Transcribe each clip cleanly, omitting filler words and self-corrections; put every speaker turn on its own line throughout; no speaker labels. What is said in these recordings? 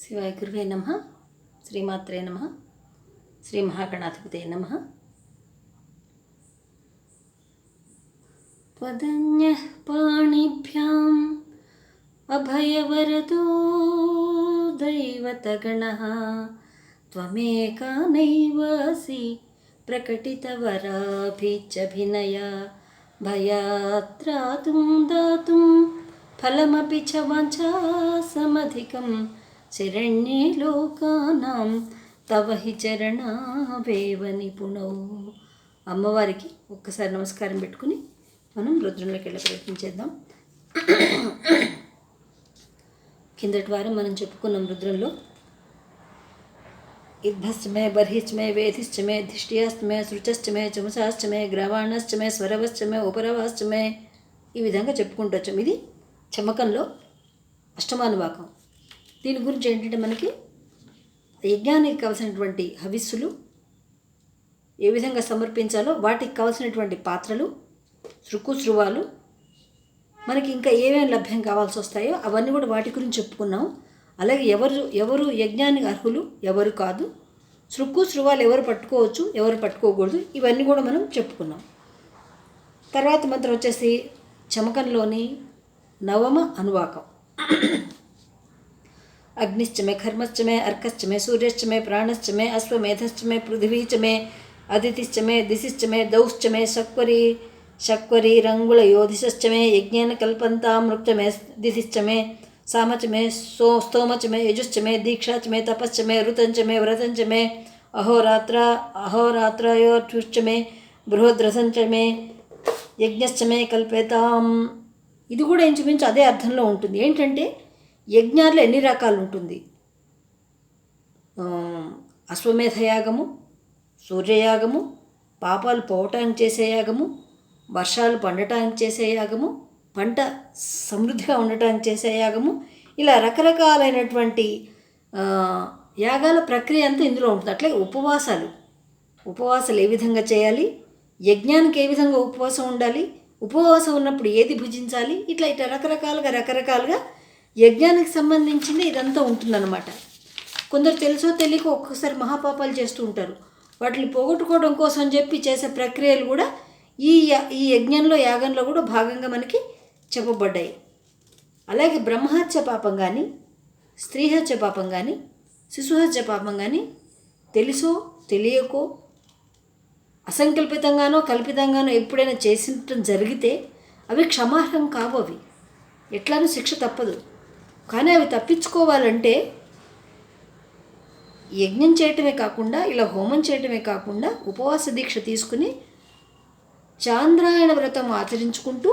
శివాయ గురువే నమః. శ్రీమాత్రే నమః. శ్రీ మహాగణాధిపతే నమః. త్వదన్యః పాణిభ్యాం అభయవరదో దైవతగణః త్వమేకా నైవాసి ప్రకటితవరాభిచభినయ భయాత్రాతుం దాతుం ఫలమపి చ వాంఛాసమధికం శరణ్యే లోకానాం తవ హి చరణావేవ నిపుణౌ. అమ్మవారికి ఒక్కసారి నమస్కారం పెట్టుకుని మనం రుద్రంలోకి వెళ్ళే ప్రయత్నం చేద్దాం. కిందటి వారం మనం చెప్పుకున్నాం రుద్రంలో ఇద్భశ్చమే బర్హిశ్చమే వేధిశ్చమే ధిష్ట్యాశ్చమే సృచశ్చమే చమసాశ్చమే గ్రవాణశ్చమే స్వరవశ్చమే ఉపరవాశ్చమే ఈ విధంగా చెప్పుకుంటూ వచ్చాం. ఇది చమకంలో అష్టమానువాకం. దీని గురించి ఏంటంటే మనకి యజ్ఞానికి కావలసినటువంటి హవిస్సులు ఏ విధంగా సమర్పించాలో వాటికి కావలసినటువంటి పాత్రలు, శృకుశృవాలు, మనకి ఇంకా ఏమేమి లభ్యం కావాల్సి వస్తాయో అవన్నీ కూడా వాటి గురించి చెప్పుకున్నాం. అలాగే ఎవరు యజ్ఞానికి అర్హులు, ఎవరు కాదు, శృకుశృవాలు ఎవరు పట్టుకోవచ్చు, ఎవరు పట్టుకోకూడదు, ఇవన్నీ కూడా మనం చెప్పుకున్నాం. తర్వాత మంత్రం వచ్చేసి చమకంలోని నవమ అనువాకం. అగ్నిశ్చమే కర్మశ్చమే అర్కశ్చమే సూర్యశ్చమే ప్రాణశ్చమే అశ్వమేధశ్చమే పృథివీచమే అదితిశ్చమే దిశిశ్చమే దౌశ్చమే శక్వరీ రంగుళ యోధిశ్చమే యజ్ఞేన కల్పంతామృక్చమే దిశిశ్చమే సామచమే స్తోమచమే యజుశ్చమే దీక్షాచమే తపశ్చమే ఋతంచమే వ్రతంచమే అహోరాత్రయోర్చమే బృహద్రసంచమే యజ్ఞశ్చమే కల్పేతాం. ఇది కూడా ఇంచుమించు అదే అర్థంలో ఉంటుంది. ఏంటంటే యజ్ఞాల్లో ఎన్ని రకాలు ఉంటుంది. అశ్వమేధ యాగము, సూర్యయాగము, పాపాలు పోవటానికి చేసే యాగము, వర్షాలు పండటానికి చేసే యాగము, పంట సమృద్ధిగా ఉండటానికి చేసే యాగము, ఇలా రకరకాలైనటువంటి యాగాల ప్రక్రియ అంతా ఇందులో ఉంటుంది. అట్లే ఉపవాసాలు ఏ విధంగా చేయాలి, యజ్ఞానికి ఏ విధంగా ఉపవాసం ఉండాలి, ఉపవాసం ఉన్నప్పుడు ఏది భుజించాలి, ఇట్లా రకరకాలుగా యజ్ఞానికి సంబంధించింది ఇదంతా ఉంటుందన్నమాట. కొందరు తెలుసో తెలియక ఒక్కొక్కసారి మహాపాపాలు చేస్తూ ఉంటారు. వాటిని పోగొట్టుకోవడం కోసం చెప్పి చేసే ప్రక్రియలు కూడా ఈ యాగంలో కూడా భాగంగా మనకి చెప్పబడ్డాయి. అలాగే బ్రహ్మహత్య పాపం కానీ, స్త్రీహత్య పాపం కానీ, శిశుహత్య పాపం కానీ తెలుసో తెలియకో అసంకల్పితంగానో కల్పితంగానో ఎప్పుడైనా చేసింటం జరిగితే అవి క్షమార్హం కావు. అవి ఎట్లానూ శిక్ష తప్పదు. కానీ అవి తప్పించుకోవాలంటే యజ్ఞం చేయటమే కాకుండా, ఇలా హోమం చేయటమే కాకుండా ఉపవాస దీక్ష తీసుకుని చాంద్రాయణ వ్రతం ఆచరించుకుంటూ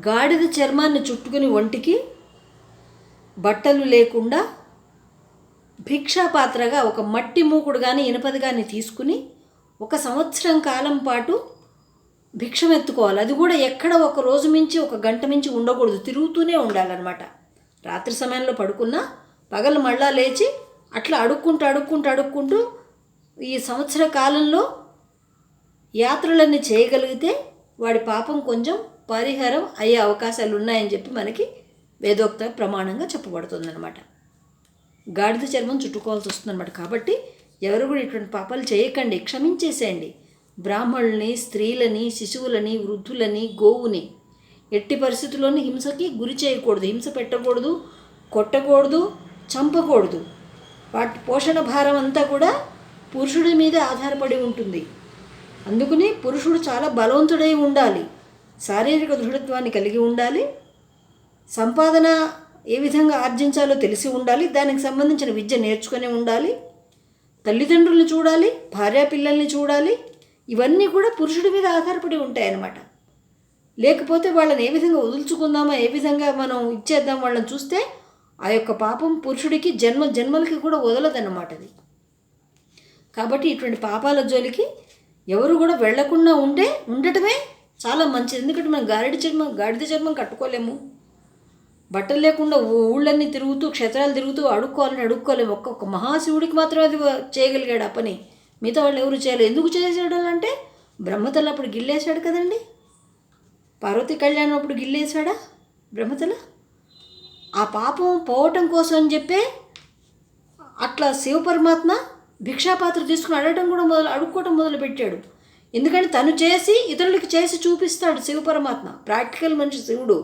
గాడిద చర్మాన్ని చుట్టుకుని ఒంటికి బట్టలు లేకుండా భిక్షాపాత్రగా ఒక మట్టి మూకుడు కానీ ఇనుపది కానీ తీసుకుని 1 సంవత్సరం కాలం పాటు భిక్షం ఎత్తుకోవాలి. అది కూడా ఎక్కడ ఒక రోజు మించి 1 గంట మించి ఉండకూడదు, తిరుగుతూనే ఉండాలన్నమాట. రాత్రి సమయంలో పడుకున్నా పగలు మళ్ళా లేచి అట్లా అడుక్కుంటూ ఈ సంవత్సర కాలంలో యాత్రలన్నీ చేయగలిగితే వాడి పాపం కొంచెం పరిహారం అయ్యే అవకాశాలు ఉన్నాయని చెప్పి మనకి వేదోక్త ప్రమాణంగా చెప్పబడుతుందన్నమాట. గాడిద చర్మం చుట్టుకోవాల్సి వస్తుందన్నమాట. కాబట్టి ఎవరు కూడా ఇటువంటి పాపాలు చేయకండి, క్షమించేసేయండి. బ్రాహ్మణుల్ని, స్త్రీలని, శిశువులని, వృద్ధులని, గోవుని ఎట్టి పరిస్థితుల్లోని హింసకి గురి చేయకూడదు. హింస పెట్టకూడదు, కొట్టకూడదు, చంపకూడదు. వాటి పోషణ భారం అంతా కూడా పురుషుడి మీద ఆధారపడి ఉంటుంది. అందుకని పురుషుడు చాలా బలవంతుడై ఉండాలి, శారీరక దృఢత్వాన్ని కలిగి ఉండాలి, సంపాదన ఏ విధంగా ఆర్జించాలో తెలిసి ఉండాలి, దానికి సంబంధించిన విద్య నేర్చుకొని ఉండాలి, తల్లిదండ్రుల్ని చూడాలి, భార్యాపిల్లల్ని చూడాలి. ఇవన్నీ కూడా పురుషుడి మీద ఆధారపడి ఉంటాయన్నమాట. లేకపోతే వాళ్ళని ఏ విధంగా వదులుచుకుందామా, ఏ విధంగా మనం ఇచ్చేద్దాం వాళ్ళని చూస్తే ఆ యొక్క పాపం పురుషుడికి జన్మలకి కూడా వదలదన్నమాట అది. కాబట్టి ఇటువంటి పాపాల జోలికి ఎవరు కూడా వెళ్లకుండా ఉండటమే చాలా మంచిది. ఎందుకంటే మనం గాడిద చర్మం కట్టుకోలేము, బట్టలు లేకుండా ఊళ్ళన్నీ తిరుగుతూ క్షేత్రాలు తిరుగుతూ అడుక్కోలేము. ఒక్కొక్క మహాశివుడికి మాత్రం అది చేయగలిగాడు ఆ పని, మిగతా వాళ్ళు ఎవరు చేయలేదు. ఎందుకు చేసాడు అంటే బ్రహ్మతల అప్పుడు గిల్లేశాడు కదండి. పార్వతీ కళ్యాణం అప్పుడు గిల్లేశాడా బ్రహ్మతల? ఆ పాపం పోవటం కోసం అని చెప్పే అట్లా శివ పరమాత్మ భిక్షాపాత్ర తీసుకుని అడుక్కోవటం మొదలుపెట్టాడు. ఎందుకంటే తను చేసి ఇతరులకి చేసి చూపిస్తాడు శివ పరమాత్మ. ప్రాక్టికల్ మనిషి శివుడు.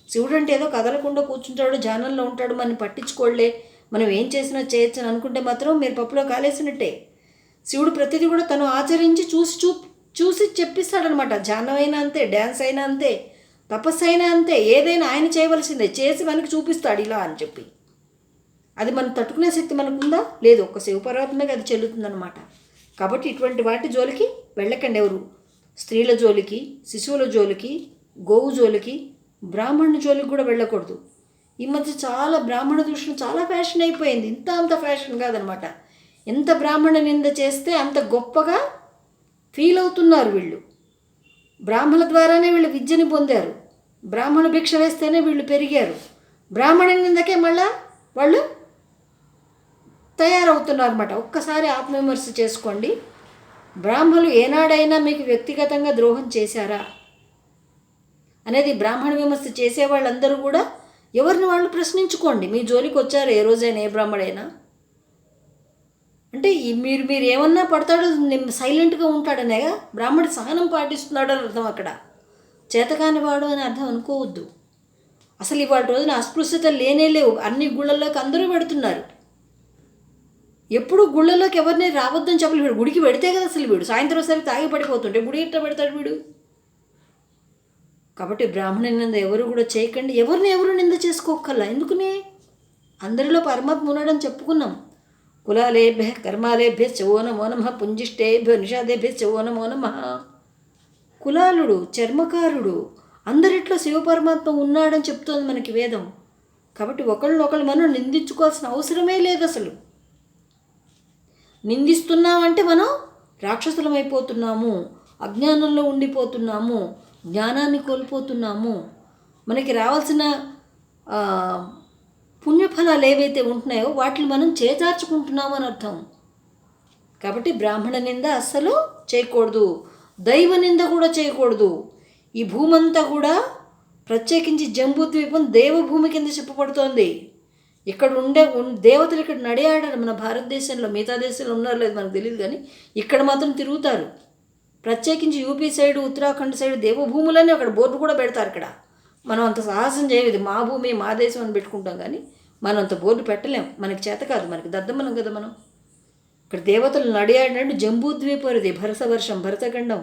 శివుడు అంటే ఏదో కదలకుండా కూర్చుంటాడు, ధ్యానంలో ఉంటాడు, మనం పట్టించుకోలే, మనం ఏం చేసినా చేయొచ్చు అని అనుకుంటే మాత్రం మీరు పప్పులో కాలేసినట్టే. శివుడు ప్రతిదీ కూడా తను ఆచరించి చూసి చెప్పిస్తాడనమాట. ధ్యానం అయినా అంతే, డ్యాన్స్ అయినా అంతే, తపస్సు అయినా అంతే, ఏదైనా ఆయన చేయవలసిందే, చేసి మనకి చూపిస్తాడు ఇలా అని చెప్పి. అది మనం తట్టుకునే శక్తి మనకుందా? లేదు. ఒక్క శివపర్వతమే అది చెల్లుతుందనమాట. కాబట్టి ఇటువంటి వాటి జోలికి వెళ్ళకండి ఎవరు. స్త్రీల జోలికి, శిశువుల జోలికి, గోవు జోలికి, బ్రాహ్మణుల జోలికి కూడా వెళ్ళకూడదు. ఈ మధ్య చాలా బ్రాహ్మణ దూషణ చాలా ఫ్యాషన్ అయిపోయింది. అంత ఫ్యాషన్ కాదనమాట. ఎంత బ్రాహ్మణ నింద చేస్తే అంత గొప్పగా ఫీల్ అవుతున్నారు వీళ్ళు. బ్రాహ్మణుల ద్వారానే వీళ్ళు విద్యని పొందారు. బ్రాహ్మణ భిక్ష వేస్తేనే వీళ్ళు పెరిగారు. బ్రాహ్మణ నిందకే మళ్ళా వాళ్ళు తయారవుతున్నారు అన్నమాట. ఒక్కసారి ఆత్మవిమర్శ చేసుకోండి. బ్రాహ్మణులు ఏనాడైనా మీకు వ్యక్తిగతంగా ద్రోహం చేశారా అనేది బ్రాహ్మణ విమర్శ చేసే వాళ్ళందరూ కూడా ఎవరిని వాళ్ళు ప్రశ్నించుకోండి. మీ జోలికి వచ్చారు ఏ రోజైనా, ఏ బ్రాహ్మడైనా? అంటే మీరు ఏమన్నా పడతాడు, సైలెంట్గా ఉంటాడనేగా బ్రాహ్మడు సహనం పాటిస్తున్నాడు అని అర్థం. అక్కడ చేతకాని వాడు అని అర్థం అనుకోవద్దు. అసలు ఇవాళ రోజున అస్పృశ్యత లేనే లేవు. అన్ని గుళ్ళల్లోకి అందరూ పెడుతున్నారు. ఎప్పుడు గుళ్ళలోకి ఎవరిని రావద్దని చెప్పలేదు. వీడు గుడికి పెడితే కదా అసలు వీడు సాయంత్రం సరికి తాగి పడిపోతుంటే గుడి ఎట్లా పెడతాడు వీడు? కాబట్టి బ్రాహ్మణ నింద ఎవరు కూడా చేయకండి. ఎవరు నింద చేసుకోకల్లా. ఎందుకునే? అందరిలో పరమాత్మ ఉన్నాడని చెప్పుకున్నాం. కులాలేభ్య కర్మాలేభ్య చవో నమో నమః, పుంజిష్టేభ్య నిషాదేభ్య చవో నమో నమః. కులాలుడు, చర్మకారుడు అందరిట్లో శివపరమాత్మ ఉన్నాడని చెప్తోంది మనకి వేదం. కాబట్టి ఒకళ్ళు మనం నిందించుకోవాల్సిన అవసరమే లేదు. అసలు నిందిస్తున్నామంటే మనం రాక్షసులం అయిపోతున్నాము, అజ్ఞానంలో ఉండిపోతున్నాము, జ్ఞానాన్ని కోల్పోతున్నాము. మనకి రావాల్సిన పుణ్యఫలాలు ఏవైతే ఉంటున్నాయో వాటిని మనం చేజార్చుకుంటున్నాము అని అర్థం. కాబట్టి బ్రాహ్మణ నింద అస్సలు చేయకూడదు. దైవ నింద కూడా చేయకూడదు. ఈ భూమంతా కూడా ప్రత్యేకించి జంబూద్వీపం దేవభూమి కింద చెప్పబడుతోంది. ఇక్కడ ఉండే దేవతలు ఇక్కడ నడియాడారు. మన భారతదేశంలో, మిగతా దేశంలో ఉన్నారో లేదు మనకు తెలియదు, కానీ ఇక్కడ మాత్రం తిరుగుతారు. ప్రత్యేకించి యూపీ సైడ్, ఉత్తరాఖండ్ సైడ్ దేవభూములని అక్కడ బోర్డు కూడా పెడతారు. ఇక్కడ మనం అంత సాహసం చేయలేదు. మా భూమి మా దేశం అని పెట్టుకుంటాం, కానీ మనం అంత బోర్డు పెట్టలేం. మనకి చేత కాదు, మనకి దద్దమ్మలం కదా మనం. ఇక్కడ దేవతలు నడియాడినట్టు జంబూద్వీపరిది, భరతవర్షం, భరతఖండం,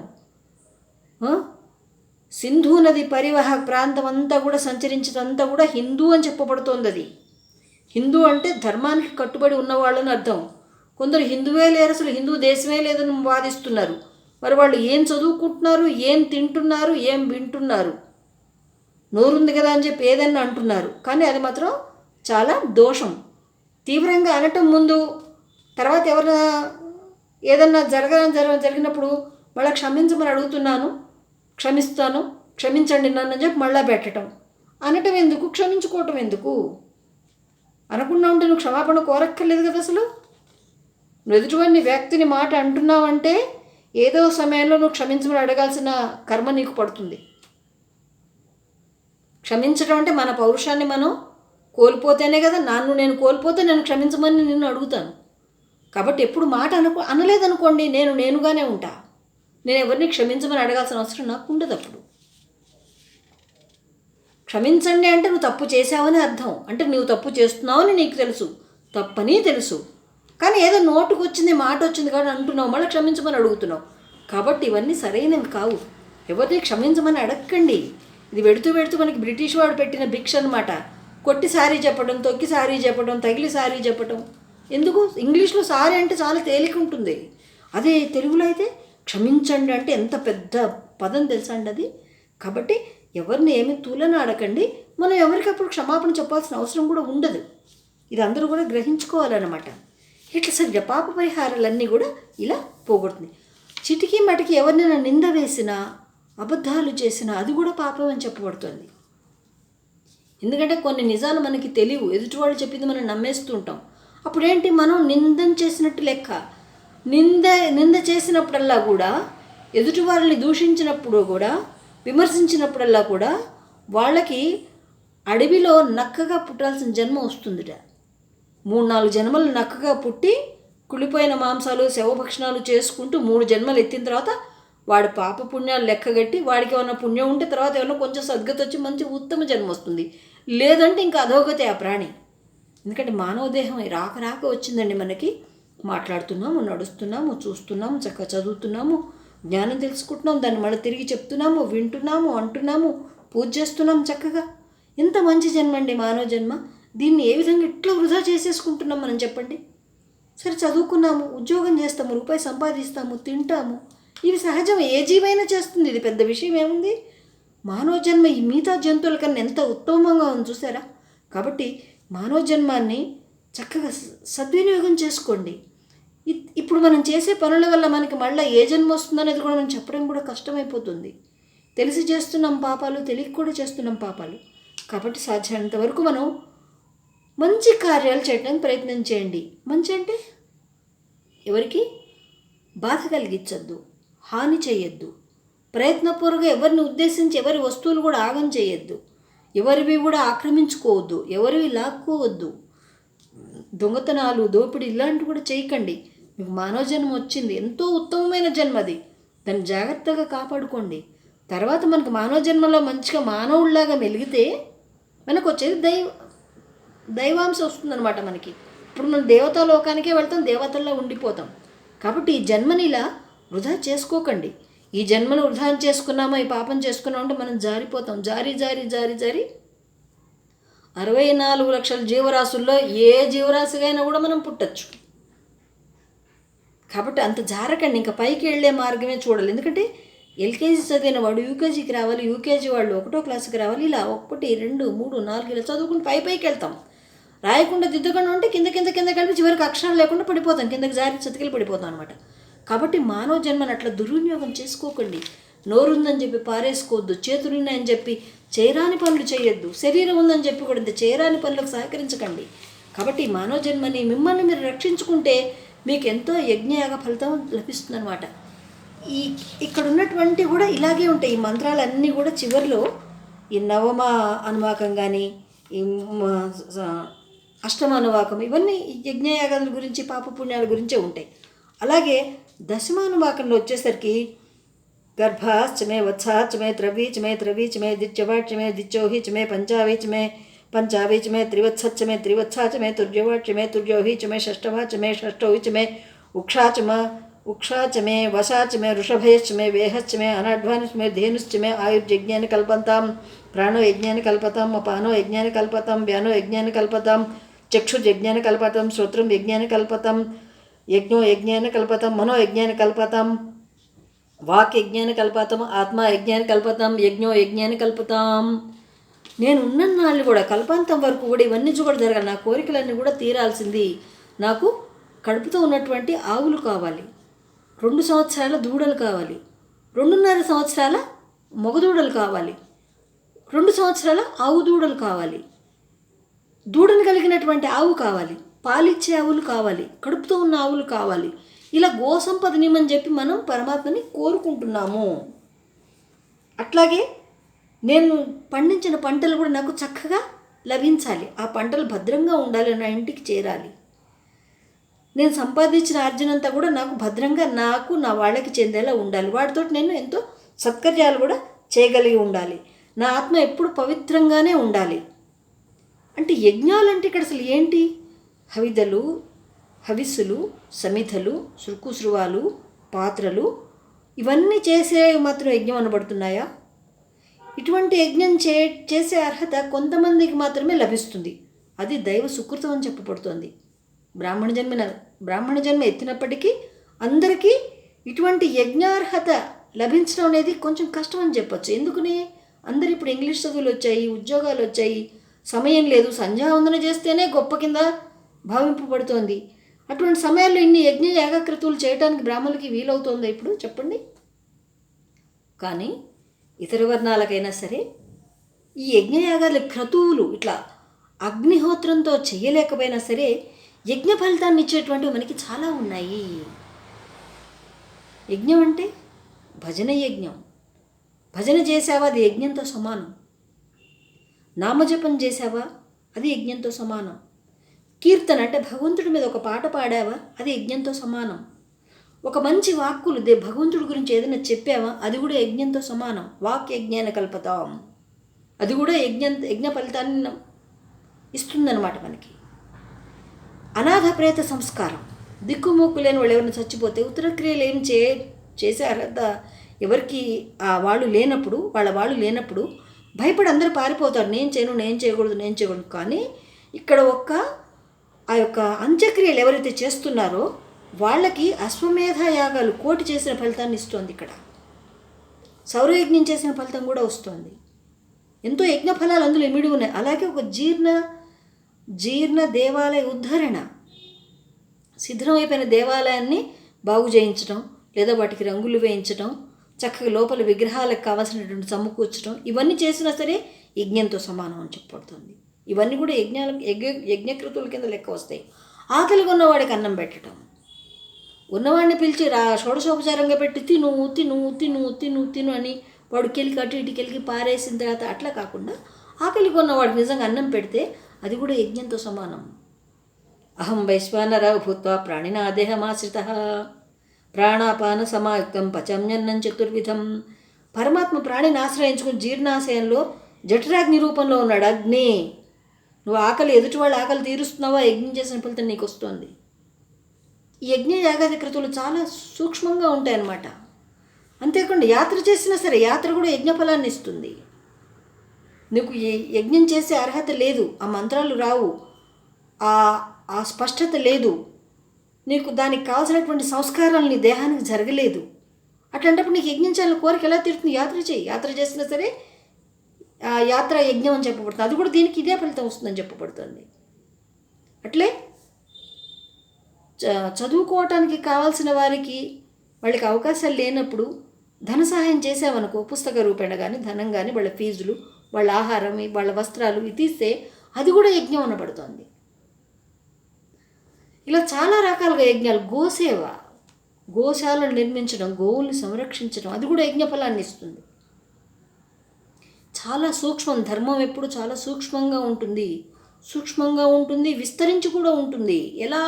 సింధు నది పరివాహ ప్రాంతం అంతా కూడా సంచరించినంతా కూడా హిందూ అని చెప్పబడుతోంది. అది హిందూ అంటే ధర్మానికి కట్టుబడి ఉన్నవాళ్ళని అర్థం. కొందరు హిందువే లేరు, అసలు హిందూ దేశమే లేదని వాదిస్తున్నారు. మరి వాళ్ళు ఏం చదువుకుంటున్నారు, ఏం తింటున్నారు, ఏం వింటున్నారు? నోరుంది కదా అని చెప్పి ఏదన్నా అంటున్నారు, కానీ అది మాత్రం చాలా దోషం. తీవ్రంగా అనటం ముందు, తర్వాత ఎవరైనా ఏదన్నా జరిగినప్పుడు మళ్ళీ క్షమించమని అడుగుతున్నాను, క్షమిస్తాను, క్షమించండి నన్ను అని చెప్పి మళ్ళా పెట్టడం. అనటం ఎందుకు, క్షమించుకోవటం ఎందుకు? అనకుండా ఉంటే నువ్వు క్షమాపణ కోరక్కర్లేదు కదా. అసలు నువ్వు ఎదుటివాడిని వ్యక్తిని మాట అంటున్నావంటే ఏదో సమయంలో నువ్వు క్షమించమని అడగాల్సిన కర్మ నీకు పడుతుంది. క్షమించడం అంటే మన పౌరుషాన్ని మనం కోల్పోతేనే కదా. నేను కోల్పోతే నేను క్షమించమని నిన్ను అడుగుతాను. కాబట్టి ఎప్పుడు మాట అనలేదనుకోండి, నేనుగానే ఉంటా. నేను ఎవరిని క్షమించమని అడగాల్సిన అవసరం నాకు ఉండదు. అప్పుడు క్షమించండి అంటే నువ్వు తప్పు చేసావని అర్థం. అంటే నువ్వు తప్పు చేస్తున్నావని నీకు తెలుసు, తప్పని తెలుసు, కానీ ఏదో నోటుకు వచ్చింది, మాట వచ్చింది కానీ అంటున్నావు, మళ్ళీ క్షమించమని అడుగుతున్నావు. కాబట్టి ఇవన్నీ సరైనవి కావు. ఎవరిని క్షమించమని అడగండి. ఇది వెడుతూ మనకి బ్రిటిష్ వాడు పెట్టిన భిక్ష అనమాట. కొట్టి సారీ చెప్పడం, తొక్కి సారీ చెప్పడం, తగిలి సారీ చెప్పడం. ఎందుకు? ఇంగ్లీష్లో సారీ అంటే చాలా తేలిక ఉంటుంది. అదే తెలుగులో అయితే క్షమించండి అంటే ఎంత పెద్ద పదం తెలుసా అండి అది. కాబట్టి ఎవరిని ఏమి తూలనాడకండి. మనం ఎవరికప్పుడు క్షమాపణ చెప్పాల్సిన అవసరం కూడా ఉండదు. ఇది అందరూ కూడా గ్రహించుకోవాలన్నమాట. ఇట్లా సరిగ్గా పాప పరిహారాలన్నీ కూడా ఇలా పోగొడుతుంది. చిటికీ మటికి ఎవరినైనా నింద వేసినా, అబద్ధాలు చేసినా అది కూడా పాపం అని చెప్పబడుతుంది. ఎందుకంటే కొన్ని నిజాలు మనకి తెలియవు, ఎదుటివాళ్ళు చెప్పింది మనం నమ్మేస్తూ ఉంటాం. అప్పుడేంటి, మనం నిందం చేసినట్టు లెక్క. నింద చేసినప్పుడల్లా కూడా, ఎదుటివారిని దూషించినప్పుడు కూడా, విమర్శించినప్పుడల్లా కూడా వాళ్ళకి అడవిలో నక్కగా పుట్టాల్సిన జన్మ వస్తుందిట. 3-4 జన్మలు నక్కగా పుట్టి కుళ్ళిపోయిన మాంసాలు శవభక్షణాలు చేసుకుంటూ 3 జన్మలు ఎత్తిన తర్వాత వాడి పాప పుణ్యాలు లెక్కగట్టి వాడికి ఏమైనా పుణ్యం ఉంటే తర్వాత ఏమైనా కొంచెం సద్గతి వచ్చి మంచి ఉత్తమ జన్మ వస్తుంది. లేదంటే ఇంకా అధోగతి ఆ ప్రాణి. ఎందుకంటే మానవ దేహం రాక వచ్చిందండి మనకి. మాట్లాడుతున్నాము, నడుస్తున్నాము, చూస్తున్నాము, చక్కగా చదువుతున్నాము, జ్ఞానం తెలుసుకుంటున్నాము, దాన్ని మళ్ళీ తిరిగి చెప్తున్నాము, వింటున్నాము, అంటున్నాము, పూజ చేస్తున్నాము చక్కగా. ఎంత మంచి జన్మ అండి మానవ జన్మ. దీన్ని ఏ విధంగా ఇట్లా వృధా చేసేసుకుంటున్నాం మనం చెప్పండి. సరే చదువుకున్నాము, ఉద్యోగం చేస్తాము, రూపాయి సంపాదిస్తాము, తింటాము, ఇవి సహజం, ఏ జీవైనా చేస్తుంది. ఇది పెద్ద విషయం ఏముంది. మానవ జన్మ ఈ మిగతా జంతువుల కన్నా ఎంత ఉత్తమంగా ఉంది చూసారా. కాబట్టి మానవ జన్మాన్ని చక్కగా సద్వినియోగం చేసుకోండి. ఇప్పుడు మనం చేసే పనుల వల్ల మనకి మళ్ళీ ఏ జన్మ వస్తుందనేది కూడా మనం చెప్పడం కూడా కష్టమైపోతుంది. తెలిసి చేస్తున్నాం పాపాలు, తెలియక కూడా చేస్తున్నాం పాపాలు. కాబట్టి సాధ్యమైనంత వరకు మనం మంచి కార్యాలు చేయడానికి ప్రయత్నం చేయండి. మంచి అంటే ఎవరికి బాధ కలిగించద్దు, హాని చేయొద్దు, ప్రయత్నపూర్వకంగా ఎవరిని ఉద్దేశించి ఎవరి వస్తువులు కూడా ఆగం చేయొద్దు, ఎవరివి కూడా ఆక్రమించుకోవద్దు, ఎవరివి లాక్కోవద్దు, దొంగతనాలు, దోపిడీ ఇలాంటివి కూడా చేయకండి. మీకు మానవ జన్మ వచ్చింది, ఎంతో ఉత్తమమైన జన్మ అది. దాన్ని జాగ్రత్తగా కాపాడుకోండి. తర్వాత మనకు మానవ జన్మలో మంచిగా మానవుడిలాగా మెలిగితే మనకు వచ్చేది దైవాంశ వస్తుందన్నమాట మనకి. ఇప్పుడు మనం దేవతా లోకానికే వెళ్తాం, దేవతల్లో ఉండిపోతాం. కాబట్టి ఈ జన్మని ఇలా వృధా చేసుకోకండి. ఈ జన్మను వృధా చేసుకున్నామో, ఈ పాపం చేసుకున్నామంటే మనం జారిపోతాం. జారి 64 లక్షల జీవరాశుల్లో ఏ జీవరాశికైనా కూడా మనం పుట్టచ్చు. కాబట్టి అంత జారకండి. ఇంకా పైకి వెళ్ళే మార్గమే చూడాలి. ఎందుకంటే ఎల్కేజీ చదివిన వాడు యూకేజీకి రావాలి, యూకేజీ వాళ్ళు 1వ క్లాస్కి రావాలి. ఇలా 1, 2, 3, 4 ఇలా చదువుకుని పైకి వెళ్తాం. రాయకుండా దిద్దకుండా ఉంటే కింద కలిపి చివరికి అక్షరాలు లేకుండా పడిపోతాం, కిందకి జారి చతికిలు పడిపోతాం అనమాట. కాబట్టి మానవ జన్మను అట్లా దుర్వినియోగం చేసుకోకండి. నోరుందని చెప్పి పారేసుకోవద్దు, చేతులున్నాయని చెప్పి చేయరాని పనులు చేయొద్దు, శరీరం ఉందని చెప్పి కూడా ఇంత చేయరాని పనులకు సహకరించకండి. కాబట్టి మానవ జన్మని మిమ్మల్ని మీరు రక్షించుకుంటే మీకు ఎంతో యజ్ఞయాగ ఫలితం లభిస్తుందన్నమాట. ఇక్కడ ఉన్నటువంటి కూడా ఇలాగే ఉంటాయి. ఈ మంత్రాలన్నీ కూడా చివరిలో ఈ నవమ అనువాకం కానీ, ఈ అష్టమ అనువాకం, ఇవన్నీ యజ్ఞయాగాల గురించి, పాపపుణ్యాల గురించే ఉంటాయి. అలాగే దశమానువాకంలో వచ్చేసరికి గర్భాశ్చమే వత్సాచమే త్రవీచమే దిత్యవాచ్యమే దిత్యోహిచమే పంచావీచమే త్రివత్సచ్చమే త్రివత్సాచమే తుర్యోహిచమే షష్టవాచమే షష్టౌహిచమే ఉక్షాచమే వశాచమే వృషభయశ్చమే వేహశ్చమే అనాఢ్వానిశ్చమే ధేనుశ్చమే ఆయుర్యజ్ఞాన్ని కల్పంతాం ప్రాణో యజ్ఞాన్ని కల్పతాం అపానో యజ్ఞాన్ని కల్పతాం వ్యానో యజ్ఞాన్ని కల్పతాం చక్షుర్యజ్ఞాన్ని కల్పతాం శ్రోత్రం యజ్ఞాన్ని కల్పతాం యజ్ఞో యజ్ఞాన్ని కల్పతాం మనో యజ్ఞాన్ని కల్పతాం వాక్ యజ్ఞాన్ని కల్పతాం ఆత్మ యజ్ఞాన్ని కల్పతాం యజ్ఞో యజ్ఞాన్ని కల్పతాం. నేను ఉన్నన్నాళ్ళు కూడా కల్పాంతం వరకు కూడా ఇవన్నీ కూడా జరగాలి. నా కోరికలన్నీ కూడా తీరాల్సింది. నాకు కడుపుతో ఉన్నటువంటి ఆవులు కావాలి, 2 సంవత్సరాల దూడలు కావాలి, 2.5 సంవత్సరాల మగదూడలు కావాలి, 2 సంవత్సరాల ఆవు దూడలు కావాలి, దూడను కలిగినటువంటి ఆవు కావాలి, పాలిచ్చే ఆవులు కావాలి, కడుపుతో ఉన్న ఆవులు కావాలి. ఇలా గోసంపదనిమని చెప్పి మనం పరమాత్మని కోరుకుంటున్నాము. అట్లాగే నేను పండించిన పంటలు కూడా నాకు చక్కగా లభించాలి, ఆ పంటలు భద్రంగా ఉండాలి, నా ఇంటికి చేరాలి. నేను సంపాదించిన ఆర్జనంతా కూడా నాకు భద్రంగా నాకు నా వాళ్ళకి చెందేలా ఉండాలి. వాటితో నేను ఎంతో సత్కర్యాలు కూడా చేయగలిగి ఉండాలి. నా ఆత్మ ఎప్పుడు పవిత్రంగానే ఉండాలి. అంటే యజ్ఞాలు అంటే ఇక్కడ అసలు ఏంటి? హవిదలు, హవిస్సులు, సమిధలు, శృకుశృవాలు, పాత్రలు, ఇవన్నీ చేసే మాత్రం యజ్ఞం అనబడుతున్నాయా? ఇటువంటి యజ్ఞం చేసే అర్హత కొంతమందికి మాత్రమే లభిస్తుంది. అది దైవ సుకృతం అని చెప్పబడుతోంది. బ్రాహ్మణ జన్మ ఎత్తినప్పటికీ అందరికీ ఇటువంటి యజ్ఞార్హత లభించడం అనేది కొంచెం కష్టం అని చెప్పచ్చు. ఎందుకని? అందరు ఇప్పుడు ఇంగ్లీష్ చదువులు వచ్చాయి, ఉద్యోగాలు వచ్చాయి, సమయం లేదు, సంధ్యావందన చేస్తేనే గొప్ప కింద భావింపబడుతోంది. అటువంటి సమయాల్లో ఇన్ని యజ్ఞ యాగక్రతువులు చేయడానికి బ్రాహ్మణులకి వీలవుతోందా ఇప్పుడు చెప్పండి? కానీ ఇతర వర్ణాలకైనా సరే ఈ యజ్ఞయాగాల క్రతువులు ఇట్లా అగ్నిహోత్రంతో చేయలేకపోయినా సరే యజ్ఞ ఫలితాన్ని ఇచ్చేటువంటివి మనకి చాలా ఉన్నాయి. యజ్ఞం అంటే భజన యజ్ఞం. భజన చేసావా అది యజ్ఞంతో సమానం. నామజపం చేసావా, అది యజ్ఞంతో సమానం. కీర్తన అంటే భగవంతుడి మీద ఒక పాట పాడావా, అది యజ్ఞంతో సమానం. ఒక మంచి వాక్కులు భగవంతుడి గురించి ఏదైనా చెప్పావా, అది కూడా యజ్ఞంతో సమానం. వాక్ యజ్ఞాన కల్పతాం, అది కూడా యజ్ఞ ఫలితాన్ని ఇస్తుందన్నమాట మనకి. అనాథ ప్రేత సంస్కారం, దిక్కుమొక్కు లేని వాళ్ళు ఎవరైనా చచ్చిపోతే ఉత్తరక్రియలు ఏం చేసే అర్హత ఎవరికి వాళ్ళు లేనప్పుడు భయపడి అందరూ పారిపోతారు. నేను చేయకూడదు. కానీ ఇక్కడ ఆ యొక్క అంత్యక్రియలు ఎవరైతే చేస్తున్నారో వాళ్ళకి అశ్వమేధ యాగాలు 1,000,000 చేసిన ఫలితాన్ని ఇస్తుంది. ఇక్కడ సౌరయజ్ఞం చేసిన ఫలితం కూడా వస్తుంది. ఎంతో యజ్ఞ ఫలాలు అందులో ఇమిడి ఉన్నాయి. అలాగే ఒక జీర్ణ దేవాలయ ఉద్ధరణ, శిథిలమైపోయిన దేవాలయాన్ని బాగు చేయించడం, లేదా వాటికి రంగులు వేయించడం, చక్కగా లోపల విగ్రహాలకు కావాల్సినటువంటి సమకూర్చడం, ఇవన్నీ చేసినా సరే యజ్ఞంతో సమానం అని చెప్పబడుతుంది. ఇవన్నీ కూడా యజ్ఞకృతుల కింద లెక్క వస్తాయి. ఆకలిగా ఉన్నవాడికి అన్నం పెట్టడం, ఉన్నవాడిని పిలిచి షోడశోపచారంగా పెట్టి తిను తిను తిను తిను తిను అని వాడు కెలికి అటు ఇటుకెళ్ళి పారేసిన తర్వాత అట్లా కాకుండా ఆకలిగా ఉన్నవాడికి నిజంగా అన్నం పెడితే అది కూడా యజ్ఞంతో సమానం. అహం వైశ్వానర భూత్వా ప్రాణినా దేహమాశ్రిత ప్రాణాపాన సమాయుక్తం పచమ్యన్నం చతుర్విధం. పరమాత్మ ప్రాణిని ఆశ్రయించుకుని జీర్ణాశయంలో జఠరాగ్ని రూపంలో ఉన్నాడు. అగ్ని, నువ్వు ఎదుటి వాళ్ళ ఆకలి తీరుస్తున్నావా, యజ్ఞం చేసిన ఫలితం నీకు వస్తుంది. ఈ యజ్ఞ యాగాది కృతులు చాలా సూక్ష్మంగా ఉంటాయన్నమాట. అంతేకాకుండా యాత్ర చేసినా సరే యాత్ర కూడా యజ్ఞ ఫలాన్ని ఇస్తుంది. నీకు యజ్ఞం చేసే అర్హత లేదు, ఆ మంత్రాలు రావు, ఆ స్పష్టత లేదు, నీకు దానికి కావాల్సినటువంటి సంస్కారాలు నీ దేహానికి జరగలేదు. అట్లాంటప్పుడు నీకు యజ్ఞం చేయాలని కోరిక ఎలా తీరుతుంది? యాత్ర చేయి. యాత్ర చేసినా సరే ఆ యాత్ర యజ్ఞం అని చెప్పబడుతుంది. అది కూడా దీనికి ఇదే ఫలితం వస్తుందని చెప్పబడుతుంది. అట్లే చదువుకోవటానికి కావాల్సిన వారికి వాళ్ళకి అవకాశాలు లేనప్పుడు ధన సహాయం చేసామనుకో, పుస్తక రూపేణ కానీ ధనం కానీ వాళ్ళ ఫీజులు, వాళ్ళ ఆహారం, వాళ్ళ వస్త్రాలు తీస్తే అది కూడా యజ్ఞం అనబడుతుంది. ఇలా చాలా రకాలుగా యజ్ఞాలు. గోసేవ, గోశాలను నిర్మించడం, గోవుల్ని సంరక్షించడం, అది కూడా యజ్ఞ ఫలాన్ని ఇస్తుంది. చాలా సూక్ష్మం. ధర్మం ఎప్పుడు చాలా సూక్ష్మంగా ఉంటుంది, విస్తరించి కూడా ఉంటుంది. ఎలా?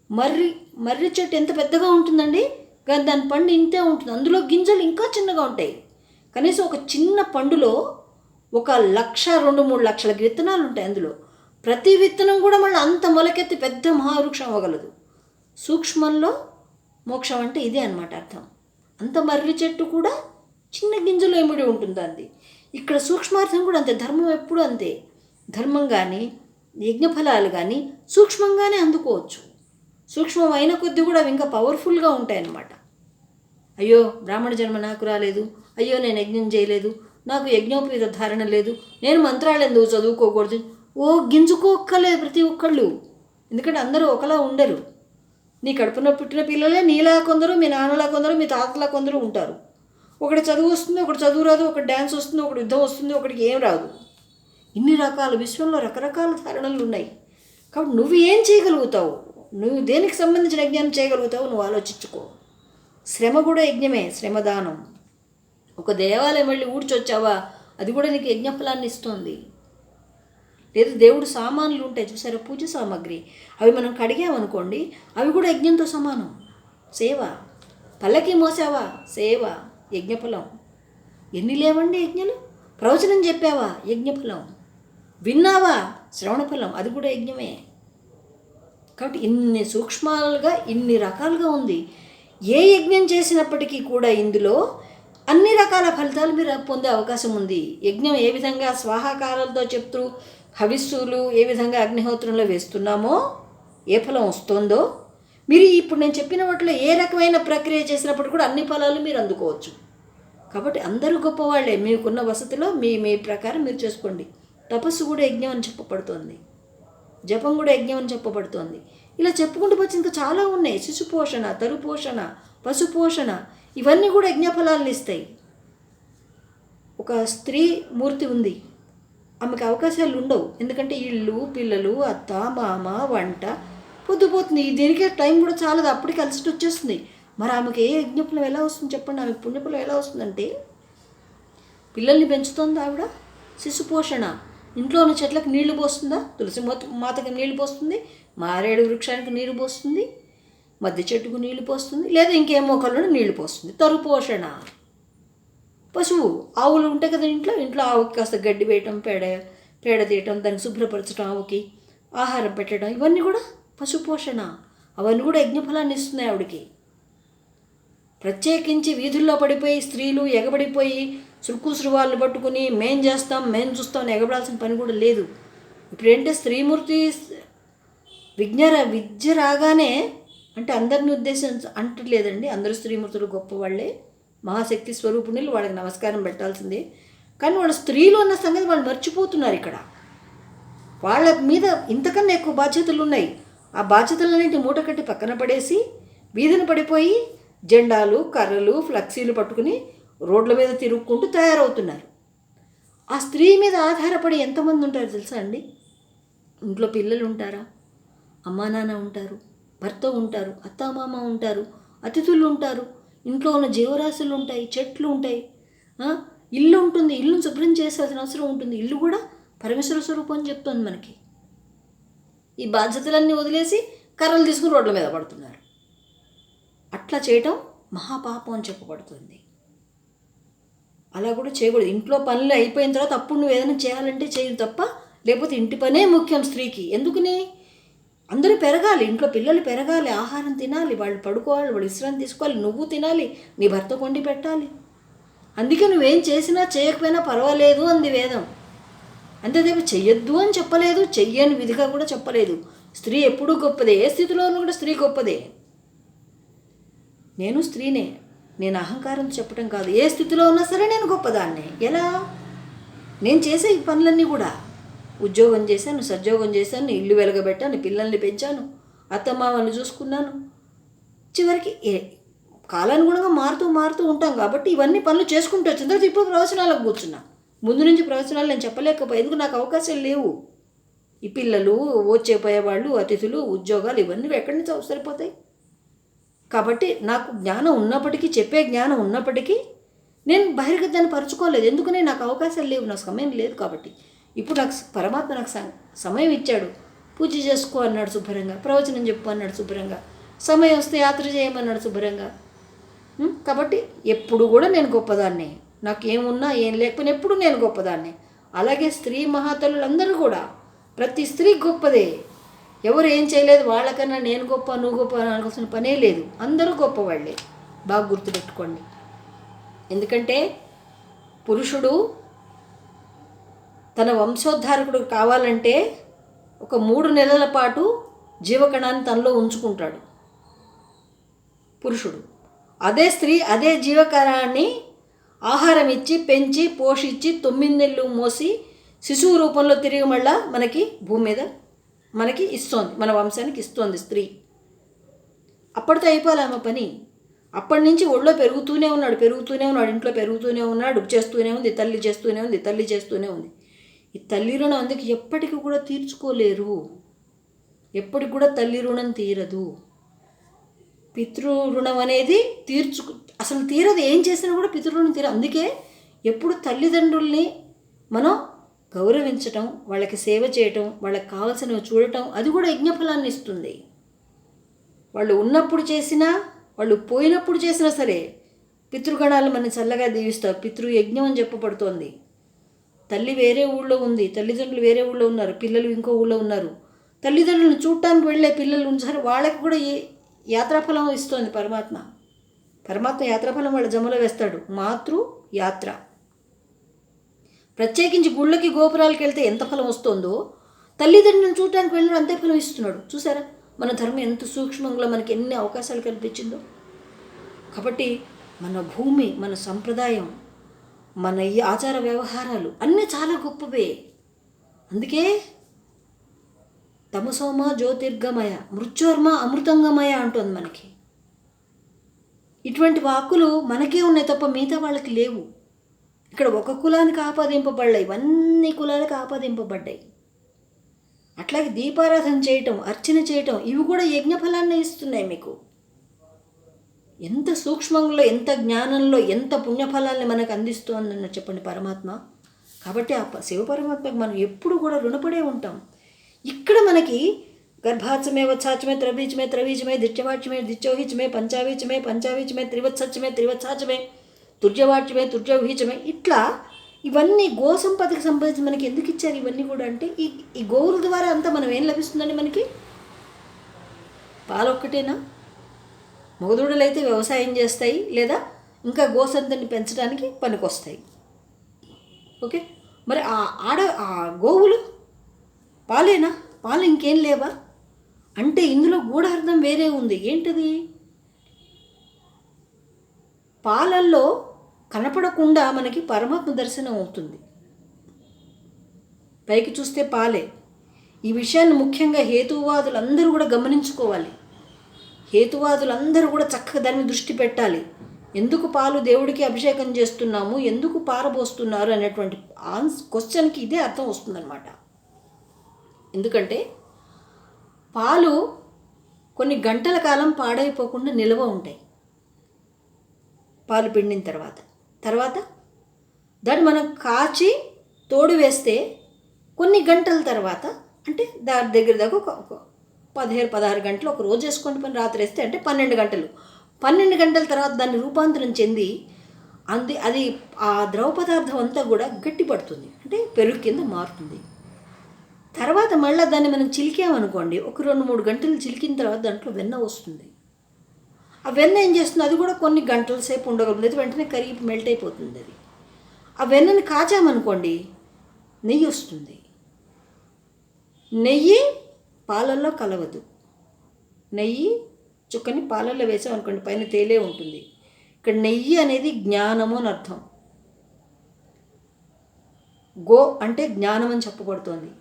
మర్రి చెట్టు ఎంత పెద్దగా ఉంటుందండి, కానీ దాని పండు ఇంతే ఉంటుంది. అందులో గింజలు ఇంకా చిన్నగా ఉంటాయి. కనీసం ఒక చిన్న పండులో 1,00,000, 2-3 లక్షల విత్తనాలు ఉంటాయి. అందులో ప్రతి విత్తనం కూడా మళ్ళీ అంత మొలకెత్తి పెద్ద మహావృక్షం అవ్వగలదు. సూక్ష్మంలో మోక్షం అంటే ఇదే అన్నమాట అర్థం. అంత మర్రి చెట్టు కూడా చిన్న గింజలో ఇమిడి ఉంటుంది అది. ఇక్కడ సూక్ష్మార్థం కూడా అంతే. ధర్మం ఎప్పుడు అంతే. ధర్మం కానీ యజ్ఞఫలాలు కానీ సూక్ష్మంగానే అందుకోవచ్చు. సూక్ష్మం అయిన కొద్దీ కూడా అవి ఇంకా పవర్ఫుల్గా ఉంటాయన్నమాట. అయ్యో బ్రాహ్మణ జన్మ నాకు రాలేదు, అయ్యో నేను యజ్ఞం చేయలేదు, నాకు యజ్ఞోపేత ధారణ లేదు, నేను మంత్రాలు ఎందుకు చదువుకోకూడదు, గింజుకోక్కలేదు ప్రతి ఒక్కళ్ళు. ఎందుకంటే అందరూ ఒకలా ఉండరు. నీ కడుపున పుట్టిన పిల్లలే నీలా కొందరు, మీ నాన్నలా కొందరు, మీ తాతలా కొందరు ఉంటారు. ఒకటి చదువు వస్తుంది, ఒకటి చదువు రాదు, ఒకటి డ్యాన్స్ వస్తుంది, ఒకటి యుద్ధం వస్తుంది, ఒకటికి ఏం రాదు. ఇన్ని రకాల విశ్వంలో రకరకాల ధారణలు ఉన్నాయి. కాబట్టి నువ్వు ఏం చేయగలుగుతావు, నువ్వు దేనికి సంబంధించిన యజ్ఞాన్ని చేయగలుగుతావు, నువ్వు ఆలోచించుకో. శ్రమ కూడా యజ్ఞమే, శ్రమదానం. ఒక దేవాలయం వెళ్ళి ఊడ్చొచ్చావా, అది కూడా నీకు యజ్ఞఫలాన్ని ఇస్తుంది. లేదా దేవుడు సామాన్లు ఉంటాయి చూసారా, పూజ సామాగ్రి, అవి మనం కడిగామనుకోండి, అవి కూడా యజ్ఞంతో సమానం. సేవ, పల్లకి మోసావా, సేవ, యజ్ఞఫలం. ఎన్ని లేవండి యజ్ఞాలు? ప్రవచనం చెప్పావా, యజ్ఞఫలం. విన్నావా, శ్రవణఫలం, అది కూడా యజ్ఞమే. కాబట్టి ఇన్ని సూక్ష్మాలుగా ఇన్ని రకాలుగా ఉంది. ఏ యజ్ఞం చేసినప్పటికీ కూడా ఇందులో అన్ని రకాల ఫలితాలు మీరు పొందే అవకాశం ఉంది. యజ్ఞం ఏ విధంగా స్వాహాకారాలతో చెప్తూ హవిస్సులు ఏ విధంగా అగ్నిహోత్రంలో వేస్తున్నామో, ఏ ఫలం వస్తుందో, మీరు ఇప్పుడు నేను చెప్పిన వాటిలో ఏ రకమైన ప్రక్రియ చేసినప్పుడు కూడా అన్ని ఫలాలు మీరు అందుకోవచ్చు. కాబట్టి అందరూ గొప్పవాళ్లే. మీకున్న వసతిలో మీ ప్రకారం మీరు చేసుకోండి. తపస్సు కూడా యజ్ఞం అని చెప్పబడుతోంది, జపం కూడా యజ్ఞం అని చెప్పబడుతోంది. ఇలా చెప్పుకుంటూ వచ్చి ఇంకా చాలా ఉన్నాయి. శిశుపోషణ, తరుపోషణ, పశుపోషణ, ఇవన్నీ కూడా యజ్ఞఫలాలను ఇస్తాయి. ఒక స్త్రీ మూర్తి ఉంది, ఆమెకు అవకాశాలు ఉండవు. ఎందుకంటే ఇల్లు, పిల్లలు, అత్త, మామ, వంట పొద్దుపోతుంది. దీనికే టైం కూడా చాలదు, అప్పటికి అలసిట వచ్చేస్తుంది. మరి ఆమెకు ఏ యజ్ఞఫలం ఎలా వస్తుంది చెప్పండి? ఆమెకు పుణ్యఫలం ఎలా వస్తుందంటే, పిల్లల్ని పెంచుతోంది ఆవిడ, శిశుపోషణ. ఇంట్లో ఉన్న చెట్లకు నీళ్లు పోస్తుందా? తులసి మాతకి నీళ్లు పోస్తుంది, మారేడు వృక్షానికి నీళ్లు పోస్తుంది, మధ్య చెట్టుకు నీళ్లు పోస్తుంది, లేదా ఇంకేం మొక్కలను నీళ్లు పోస్తుంది. తరుపోషణ. పశువు, ఆవులు ఉంటాయి కదా ఇంట్లో ఆవుకి కాస్త గడ్డి వేయటం, పేడ తీయటం, దానికి శుభ్రపరచడం, ఆవుకి ఆహారం పెట్టడం, ఇవన్నీ కూడా పశుపోషణ. అవన్నీ కూడా యజ్ఞఫలాన్ని ఇస్తున్నాయి ఆవిడికి. ప్రత్యేకించి వీధుల్లో పడిపోయి స్త్రీలు ఎగబడిపోయి సురుకుసురువాళ్ళు పట్టుకుని మేం చేస్తాం మేం చూస్తాం ఎగబడాల్సిన పని కూడా లేదు. ఇప్పుడేంటే స్త్రీమూర్తి విద్య రాగానే అంటే అందరిని ఉద్దేశం అంటలేదండి, అందరూ స్త్రీమూర్తులు గొప్పవాళ్ళే, మహాశక్తి స్వరూపుణులు, వాళ్ళకి నమస్కారం పెట్టాల్సిందే. కానీ వాళ్ళ స్త్రీలు అన్న సంగతి వాళ్ళు మర్చిపోతున్నారు. ఇక్కడ వాళ్ళ మీద ఇంతకన్నా ఎక్కువ బాధ్యతలు ఉన్నాయి. ఆ బాధ్యతలన్నింటి మూట కట్టి పక్కన పడేసి వీధిని పడిపోయి జెండాలు, కర్రలు, ఫ్లెక్సీలు పట్టుకుని రోడ్ల మీద తిరుగుకుంటూ తయారవుతున్నారు. ఆ స్త్రీ మీద ఆధారపడి ఎంతమంది ఉంటారు తెలుసా అండి? ఇంట్లో పిల్లలు ఉంటారా, అమ్మా నాన్న ఉంటారు, భర్త ఉంటారు, అత్తామామ ఉంటారు, అతిథులు ఉంటారు, ఇంట్లో ఉన్న జీవరాశులు ఉంటాయి, చెట్లు ఉంటాయి, ఇల్లు ఉంటుంది, ఇల్లును శుభ్రం చేయాల్సిన అవసరం ఉంటుంది. ఇల్లు కూడా పరమేశ్వర స్వరూపం అని చెప్తుంది మనకి. ఈ బాధ్యతలన్నీ వదిలేసి కర్రలు తీసుకుని రోడ్ల మీద పడుతున్నారు. అట్లా చేయటం మహాపాపం అని చెప్పబడుతుంది. అలా కూడా చేయకూడదు. ఇంట్లో పనులు అయిపోయిన తర్వాత అప్పుడు నువ్వు ఏదైనా చేయాలంటే చేయదు తప్ప, లేకపోతే ఇంటి పనే ముఖ్యం స్త్రీకి. ఎందుకని? అందరూ పెరగాలి, ఇంట్లో పిల్లలు పెరగాలి, ఆహారం తినాలి, వాళ్ళు పడుకోవాలి, వాళ్ళు విశ్రాంతి తీసుకోవాలి, నువ్వు తినాలి, నీ భర్త కొండి పెట్టాలి. అందుకే నువ్వేం చేసినా చేయకపోయినా పర్వాలేదు అంది వేదం. అంతేదేమో చెయ్యొద్దు అని చెప్పలేదు, చెయ్యని విధిగా కూడా చెప్పలేదు. స్త్రీ ఎప్పుడూ గొప్పదే, ఏ స్థితిలోనూ కూడా స్త్రీ గొప్పదే. నేను స్త్రీనే, నేను అహంకారంతో చెప్పడం కాదు. ఏ స్థితిలో ఉన్నా సరే నేను గొప్పదాన్నే. ఎలా? నేను చేసే ఈ పనులన్నీ కూడా ఉద్యోగం చేశాను, సద్యోగం చేశాను, ఇల్లు వెలగబెట్టాను, పిల్లల్ని పెంచాను, అత్తమామల్ని చూసుకున్నాను. చివరికి కాలానుగుణంగా మారుతూ ఉంటాం కాబట్టి ఇవన్నీ పనులు చేసుకుంటూ వచ్చిన తర్వాత ఇప్పుడు ప్రవచనాలకు కూర్చున్నా. ముందు నుంచి ప్రవచనాలు నేను చెప్పలేకపోయా, ఎందుకు నాకు అవకాశాలు లేవు. ఈ పిల్లలు, వచ్చేపోయేవాళ్ళు, అతిథులు, ఉద్యోగాలు ఇవన్నీ ఎక్కడి నుంచి సరిపోతాయి. కాబట్టి నాకు జ్ఞానం ఉన్నప్పటికీ, చెప్పే జ్ఞానం ఉన్నప్పటికీ నేను బహిర్గతాన్ని పరుచుకోలేదు. ఎందుకని? నాకు అవకాశాలు లేవు, నాకు సమయం లేదు. కాబట్టి ఇప్పుడు నాకు పరమాత్మ నాకు సమయం ఇచ్చాడు. పూజ చేసుకో అన్నాడు శుభ్రంగా, ప్రవచనం చెప్పు అన్నాడు శుభ్రంగా, సమయం వస్తే యాత్ర చేయమన్నాడు శుభ్రంగా. కాబట్టి ఎప్పుడు కూడా నేను గొప్పదాన్నే, నాకు ఏమున్నా ఏం లేకపోయినా ఎప్పుడు నేను గొప్పదాన్నే. అలాగే స్త్రీ మహాతల్లులందరూ కూడా, ప్రతి స్త్రీ గొప్పదే. ఎవరు ఏం చేయలేదు, వాళ్ళకన్నా నేను గొప్ప నువ్వు గొప్ప అనుకోవాల్సిన పనే లేదు. అందరూ గొప్పవాళ్ళే, బాగా గుర్తుపెట్టుకోండి. ఎందుకంటే పురుషుడు తన వంశోద్ధారకుడు కావాలంటే ఒక 3 నెలల పాటు జీవకణాన్ని తనలో ఉంచుకుంటాడు పురుషుడు. అదే స్త్రీ అదే జీవకణాన్ని ఆహారం ఇచ్చి, పెంచి, పోషించి 9 నెలలు మోసి శిశువు రూపంలో తిరిగి మళ్ళా మనకి భూమి మీద మనకి ఇస్తోంది, మన వంశానికి ఇస్తోంది స్త్రీ. అప్పటితో అయిపోలే ఆమె పని. అప్పటి నుంచి ఒళ్ళో పెరుగుతూనే ఉన్నాడు, ఇంట్లో పెరుగుతూనే ఉన్నాడు, చేస్తూనే ఉంది, తల్లి చేస్తూనే ఉంది. ఈ తల్లి రుణం అందుకే ఎప్పటికీ కూడా తీర్చుకోలేరు, ఎప్పటికి కూడా తల్లి రుణం తీరదు. పితృ రుణం అనేది అసలు తీరదు. ఏం చేసినా కూడా పితృరుణం తీరదు. అందుకే ఎప్పుడు తల్లిదండ్రుల్ని మనం గౌరవించటం, వాళ్ళకి సేవ చేయటం, వాళ్ళకి కావాల్సినవి చూడటం, అది కూడా యజ్ఞఫలాన్ని ఇస్తుంది. వాళ్ళు ఉన్నప్పుడు చేసినా, వాళ్ళు పోయినప్పుడు చేసినా సరే పితృగణాలు మన చల్లగా దీవిస్తారు. పితృయజ్ఞం అని చెప్పబడుతోంది. తల్లి వేరే ఊళ్ళో ఉంది, తల్లిదండ్రులు వేరే ఊళ్ళో ఉన్నారు, పిల్లలు ఇంకో ఊళ్ళో ఉన్నారు. తల్లిదండ్రులను చూడటానికి వెళ్ళే పిల్లలు ఉంచారు, వాళ్ళకి కూడా యాత్రాఫలం ఇస్తోంది పరమాత్మ యాత్రాఫలం వాళ్ళ జమలో వేస్తాడు. మాతృ యాత్ర. ప్రత్యేకించి గుళ్ళకి గోపురాలకు వెళ్తే ఎంత ఫలం వస్తుందో, తల్లిదండ్రులను చూడటానికి వెళ్ళిన అంతే ఫలం ఇస్తున్నాడు. చూసారా మన ధర్మం ఎంత సూక్ష్మంగా మనకి ఎన్ని అవకాశాలు కల్పించిందో. కాబట్టి మన భూమి, మన సంప్రదాయం, మన ఈ ఆచార వ్యవహారాలు అన్నీ చాలా గొప్పవే. అందుకే తమసోమ జ్యోతిర్గమయ, మృత్యోర్మ అమృతంగమయ అంటుంది మనకి. ఇటువంటి వాక్కులు మనకే ఉన్నాయి తప్ప మిగతా వాళ్ళకి లేవు. ఇక్కడ ఒక కులానికి ఆపాదింపబడ్డాయి, ఇవన్నీ కులాలకు ఆపాదింపబడ్డాయి. అట్లాగే దీపారాధన చేయటం, అర్చన చేయటం, ఇవి కూడా యజ్ఞఫలాన్ని ఇస్తున్నాయి మీకు. ఎంత సూక్ష్మంలో, ఎంత జ్ఞానంలో, ఎంత పుణ్యఫలాన్ని మనకు అందిస్తోందన్న చెప్పండి పరమాత్మ. కాబట్టి ఆ శివపరమాత్మకు మనం ఎప్పుడు కూడా రుణపడే ఉంటాం. ఇక్కడ మనకి గర్భాచమే వత్సాచమే త్రబీచమే త్రవీచమే దిత్యవాచ్యమే దిత్యోహిచమే పంచావీచమే పంచావీచమే త్రివత్సచమే త్రివత్సాచమే తుర్జవాచ్యమే తుర్జవీచమే ఇట్లా ఇవన్నీ గో సంపదకి సంబంధించి మనకి ఎందుకు ఇచ్చారు ఇవన్నీ కూడా అంటే ఈ గోవుల ద్వారా అంతా మనం ఏం లభిస్తుందండి? మనకి పాలు ఒక్కటేనా? మగదూడలు అయితే వ్యవసాయం చేస్తాయి, లేదా ఇంకా గోసంతని పెంచడానికి పనికొస్తాయి. ఓకే, మరి ఆ గోవులు పాలేనా? పాలు ఇంకేం లేవా అంటే ఇందులో గూఢార్థం వేరే ఉంది. ఏంటిది? పాలల్లో కనపడకుండా మనకి పరమాత్మ దర్శనం అవుతుంది. పైకి చూస్తే పాలే. ఈ విషయాన్ని ముఖ్యంగా హేతువాదులందరూ కూడా గమనించుకోవాలి. హేతువాదులందరూ కూడా చక్కగా దాని మీద దృష్టి పెట్టాలి. ఎందుకు పాలు దేవుడికి అభిషేకం చేస్తున్నాము, ఎందుకు పారబోస్తున్నారు అనేటువంటి క్వశ్చన్కి ఇదే అర్థం వస్తుందన్నమాట. ఎందుకంటే పాలు కొన్ని గంటల కాలం పాడైపోకుండా నిల్వ ఉంటాయి. పాలు పిండిన తర్వాత దాన్ని మనం కాచి తోడు వేస్తే కొన్ని గంటల తర్వాత, అంటే దాని దగ్గర దాకా ఒక 15-16 గంటలు, ఒక రోజు వేసుకొని పని రాత్రి వేస్తే అంటే 12 గంటల తర్వాత దాన్ని రూపాంతరం చెంది అది ఆ ద్రవ పదార్థం అంతా కూడా గట్టిపడుతుంది, అంటే పెరుగు కింద మారుతుంది. తర్వాత మళ్ళీ దాన్ని మనం చిలికామనుకోండి, ఒక 2-3 గంటలు చిలికిన తర్వాత దాంట్లో వెన్న వస్తుంది. ఆ వెన్న ఏం చేస్తుంది? అది కూడా కొన్ని గంటల సేపు ఉండగలుగుతుంది, వెంటనే కరిగి మెల్ట్ అయిపోతుంది. అది ఆ వెన్నని కాచామనుకోండి, నెయ్యి వస్తుంది. నెయ్యి పాలల్లో కలవదు. నెయ్యి చుక్కని పాలల్లో వేసామనుకోండి, పైన తేలే ఉంటుంది. ఇక్కడ నెయ్యి అనేది జ్ఞానము అని అర్థం. గో అంటే జ్ఞానం అని చెప్పబడుతోంది.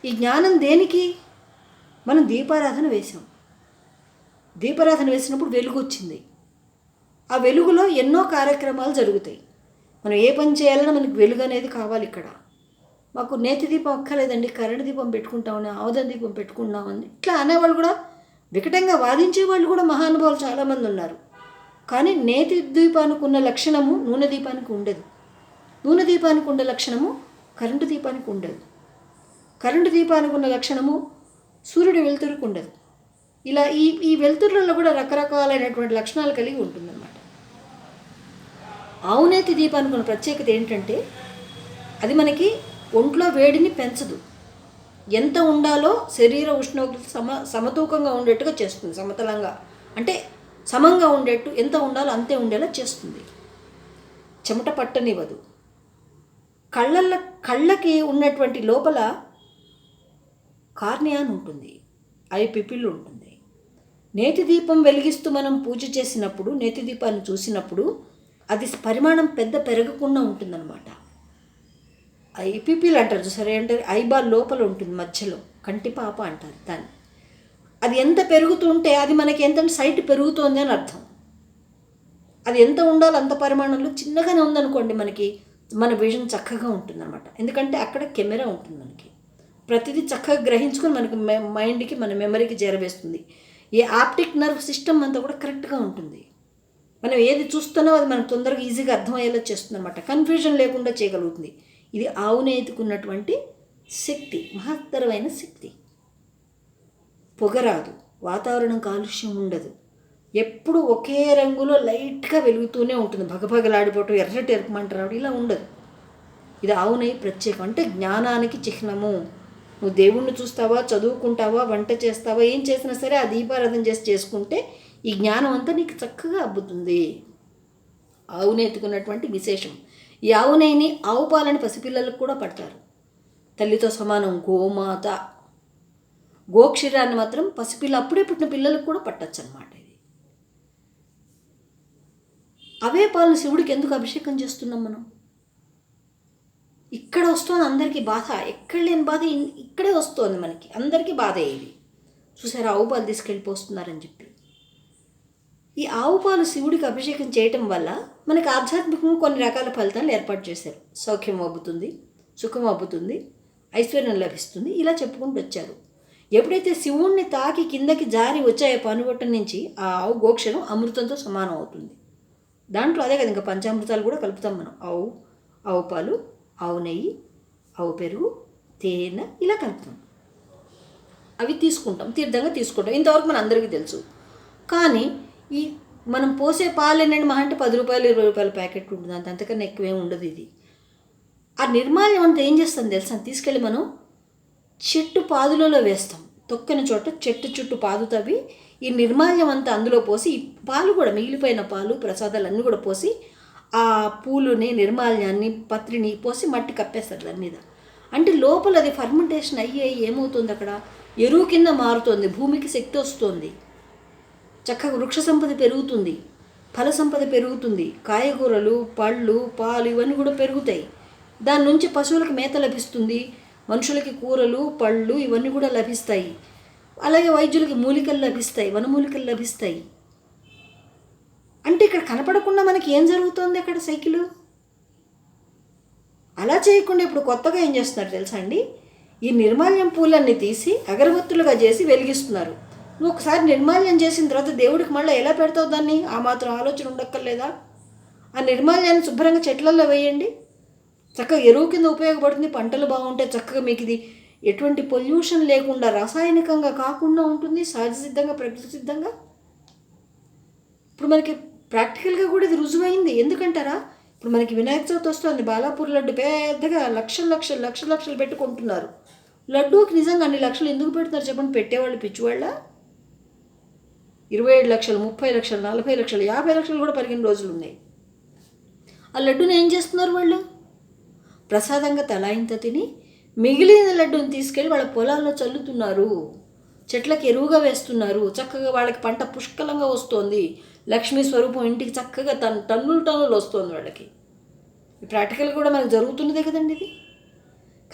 ఈ జ్ఞానం దేనికి? మనం దీపారాధన వేసాం. దీపారాధన వేసినప్పుడు వెలుగు వచ్చింది. ఆ వెలుగులో ఎన్నో కార్యక్రమాలు జరుగుతాయి. మనం ఏ పని చేయాలన్నా మనకి వెలుగు అనేది కావాలి. ఇక్కడ మాకు నేతి దీపం అక్కర్లేదండి, కరెంటు దీపం పెట్టుకుంటామని, ఆవుదం దీపం పెట్టుకుంటామని ఇట్లా అనేవాళ్ళు కూడా, వికటంగా వాదించే వాళ్ళు కూడా మహానుభావులు చాలామంది ఉన్నారు. కానీ నేతి దీపానికి ఉన్న లక్షణము నూనె దీపానికి ఉండదు. నూనె దీపానికి ఉండే లక్షణము కరెంటు దీపానికి ఉండదు. కరెంటు దీపానికి ఉన్న లక్షణము సూర్యుడి వెలుతురుకు ఉండదు. ఇలా ఈ వెలుతురులలో కూడా రకరకాలైనటువంటి లక్షణాలు కలిగి ఉంటుందన్నమాట. ఆవునేతి దీపానికి ఉన్న ప్రత్యేకత ఏంటంటే, అది మనకి ఒంట్లో వేడిని పెంచదు. ఎంత ఉండాలో శరీర ఉష్ణోగ్రత సమతూకంగా ఉండేట్టుగా చేస్తుంది. సమతలంగా అంటే సమంగా ఉండేట్టు, ఎంత ఉండాలో అంతే ఉండేలా చేస్తుంది. చెమట పట్టనివ్వదు. కళ్ళకి ఉన్నటువంటి లోపల కార్నియా ఉంటుంది, ఐ పిపిల్ ఉంటుంది. నేతి దీపం వెలిగిస్తూ మనం పూజ చేసినప్పుడు, నేతి దీపాన్ని చూసినప్పుడు అది పరిమాణం పెరగకుండా ఉంటుందన్నమాట. ఐ పిపిల్ అంటారు సరే, అంటే ఐబాల్ లోపల ఉంటుంది, మధ్యలో కంటి పాప అంటారు దాన్ని. అది ఎంత పెరుగుతుంటే అది మనకి ఎంత సైట్ పెరుగుతోంది అని అర్థం. అది ఎంత ఉండాలో అంత పరిమాణంలో చిన్నగానే ఉందనుకోండి, మనకి మన విజన్ చక్కగా ఉంటుందన్నమాట. ఎందుకంటే అక్కడ కెమెరా ఉంటుంది, మనకి ప్రతిదీ చక్కగా గ్రహించుకొని మనకి మైండ్కి, మన మెమరీకి చేరవేస్తుంది. ఈ ఆప్టిక్ నర్వ్ సిస్టమ్ అంతా కూడా కరెక్ట్గా ఉంటుంది. మనం ఏది చూస్తున్నామో అది మనకు తొందరగా ఈజీగా అర్థమయ్యేలా చేస్తుంది అనమాట. కన్ఫ్యూజన్ లేకుండా చేయగలుగుతుంది. ఇది ఆవునేతికున్నటువంటి శక్తి, మహత్తరమైన శక్తి. పొగరాదు, వాతావరణం కాలుష్యం ఉండదు, ఎప్పుడు ఒకే రంగులో లైట్గా వెలుగుతూనే ఉంటుంది. భగభగలాడిపోవటం, ఎర్రటి ఎరుపమంట రావడం ఇలా ఉండదు. ఇది ఆవునేయి ప్రత్యేకం. అంటే జ్ఞానానికి చిహ్నము. నువ్వు దేవుణ్ణి చూస్తావా, చదువుకుంటావా, వంట చేస్తావా, ఏం చేసినా సరే ఆ దీపారాధన చేసుకుంటే ఈ జ్ఞానం అంతా నీకు చక్కగా అబ్బుతుంది. ఆవునేతుకున్నటువంటి విశేషం. ఈ ఆవునేయిని, ఆవు పాలని పసిపిల్లలకు కూడా పడతారు. తల్లితో సమానం గోమాత. గోక్షీరాన్ని మాత్రం పసిపిల్ల, అప్పుడే పుట్టిన పిల్లలకు కూడా పట్టచ్చు అన్నమాట. ఇది అవే పాలను శివుడికి ఎందుకు అభిషేకం చేస్తున్నాం మనం? ఇక్కడ వస్తుంది అందరికీ బాధ, ఎక్కడ లేని బాధ ఇక్కడే వస్తుంది మనకి. అందరికీ బాధ ఇది. చూసారా, ఆవు పాలు తీసుకెళ్ళిపోస్తున్నారని చెప్పి. ఈ ఆవు పాలు శివుడికి అభిషేకం చేయటం వల్ల మనకి ఆధ్యాత్మికంగా కొన్ని రకాల ఫలితాలు ఏర్పాటు చేశారు. సౌఖ్యం అబ్బుతుంది, సుఖం అబ్బుతుంది, ఐశ్వర్యం లభిస్తుంది, ఇలా చెప్పుకుంటూ వచ్చారు. ఎప్పుడైతే శివుణ్ణి తాకి కిందకి జారి వచ్చాయో పనుగొట్టం నుంచి, ఆ ఆవు గోక్షరం అమృతంతో సమానం అవుతుంది. దాంట్లో అదే కదా, ఇంకా పంచామృతాలు కూడా కలుపుతాం మనం. ఆవు పాలు, ఆవు నెయ్యి, ఆవు పెరుగు, తేనె ఇలా కలుపుతాం. అవి తీసుకుంటాం, తీర్థంగా తీసుకుంటాం. ఇంతవరకు మన అందరికీ తెలుసు. కానీ ఈ మనం పోసే పాలేనండి మహా అంటే 10 రూపాయలు 20 రూపాయల ప్యాకెట్ ఉంటుంది, అంతకన్నా ఎక్కువేం ఉండదు. ఇది ఆ నిర్మాల్యం అంతా ఏం చేస్తాం తెలుసా, తీసుకెళ్ళి మనం చెట్టు పాదులలో వేస్తాం. తొక్కని చోట చెట్టు చుట్టూ పాదు తవ్వి ఈ నిర్మాల్యం అంతా అందులో పోసి, ఈ పాలు కూడా మిగిలిపోయిన పాలు ప్రసాదాలు అన్నీ కూడా పోసి ఆ పూలుని, నిర్మాల్యాన్ని, పత్రిని పోసి మట్టి కప్పేస్తారు దాని మీద. అంటే లోపల అది ఫర్మెంటేషన్ అయ్యి ఏమవుతుంది, అక్కడ ఎరువు కింద మారుతుంది, భూమికి శక్తి వస్తుంది, చక్కగా వృక్ష సంపద పెరుగుతుంది, ఫల సంపద పెరుగుతుంది, కాయగూరలు, పళ్ళు, పాలు ఇవన్నీ కూడా పెరుగుతాయి. దాని నుంచి పశువులకు మేత లభిస్తుంది, మనుషులకి కూరలు, పళ్ళు ఇవన్నీ కూడా లభిస్తాయి. అలాగే వైద్యులకి మూలికలు లభిస్తాయి, వనమూలికలు లభిస్తాయి. అంటే ఇక్కడ కనపడకుండా మనకి ఏం జరుగుతుంది అక్కడ సైకిలు. అలా చేయకుండా ఇప్పుడు కొత్తగా ఏం చేస్తున్నారు తెలుసా అండి, ఈ నిర్మాల్యం పూలన్నీ తీసి అగరబత్తులుగా చేసి వెలిగిస్తున్నారు. నువ్వు ఒకసారి నిర్మాల్యం చేసిన తర్వాత దేవుడికి మళ్ళీ ఎలా పెడతావు దాన్ని? ఆ మాత్రం ఆలోచన ఉండక్కర్లేదా? ఆ నిర్మాల్యాన్ని శుభ్రంగా చెట్లల్లో వేయండి, చక్కగా ఎరువు కింద ఉపయోగపడుతుంది, పంటలు బాగుంటాయి, చక్కగా మీకు ఇది ఎటువంటి పొల్యూషన్ లేకుండా రాసాయనికంగా కాకుండా ఉంటుంది, సహజ సిద్ధంగా, ప్రకృతి సిద్ధంగా. ఇప్పుడు మనకి ప్రాక్టికల్గా కూడా ఇది రుజువైంది. ఎందుకంటారా, ఇప్పుడు మనకి వినాయక చవితి వస్తుంది, బాలాపూర్ లడ్డు పెద్దగా లక్షలు పెట్టుకుంటున్నారు. లడ్డూకి నిజంగా అన్ని లక్షలు ఎందుకు పెడుతున్నారు చెప్పండి? పెట్టేవాళ్ళు పిచ్చివాళ్ళ? 27 లక్షలు, 30 లక్షలు, 40 లక్షలు, 50 లక్షలు కూడా పరిగిన రోజులు ఉన్నాయి. ఆ లడ్డూని ఏం చేస్తున్నారు వాళ్ళు? ప్రసాదంగా తలాయింత తిని మిగిలిన లడ్డూని తీసుకెళ్ళి వాళ్ళ పొలాల్లో చల్లుతున్నారు, చెట్లకు ఎరువుగా వేస్తున్నారు, చక్కగా వాళ్ళకి పంట పుష్కలంగా వస్తుంది, లక్ష్మీ స్వరూపం ఇంటికి చక్కగా టన్నులు వస్తుంది వాళ్ళకి. ప్రాక్టికల్ కూడా మనకు జరుగుతున్నదే కదండి ఇది.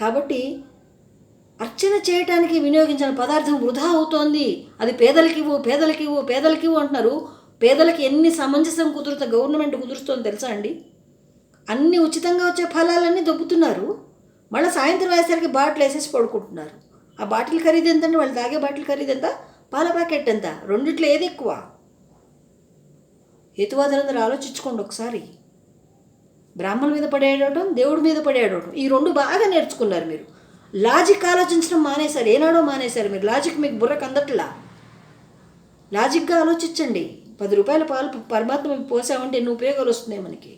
కాబట్టి అర్చన చేయటానికి వినియోగించిన పదార్థం వృధా అవుతోంది, అది పేదలకి అంటున్నారు. పేదలకి ఎన్ని సమంజసం కుదురుతా గవర్నమెంట్ కుదురుస్తోంది తెలుసా అండి? అన్ని ఉచితంగా వచ్చే ఫలాలన్నీ దొబ్బుతున్నారు, మళ్ళీ సాయంత్రం వేసరికి బాటిల్ వేసేసి పడుకుంటున్నారు. ఆ బాటిల్ ఖరీదు ఎంతండి? వాళ్ళు తాగే బాటిల్ ఖరీదు ఎంత? పాల ప్యాకెట్ ఎంత? రెండిట్లో ఏది ఎక్కువ? హేతువాదులందరూ ఆలోచించుకోండి ఒకసారి. బ్రాహ్మణుల మీద పడేయడం, దేవుడి మీద పడేయడం, ఈ రెండు బాగా నేర్చుకున్నారు మీరు. లాజిక్ ఆలోచించడం మానేశారు, ఏనాడో మానేశారు మీరు. లాజిక్ మీకు బుర్రకు అందట్లా. లాజిక్గా ఆలోచించండి. 10 రూపాయల పాలు పరమాత్మ పోసామంటే ఎన్ని ఉపయోగాలు వస్తున్నాయి మనకి.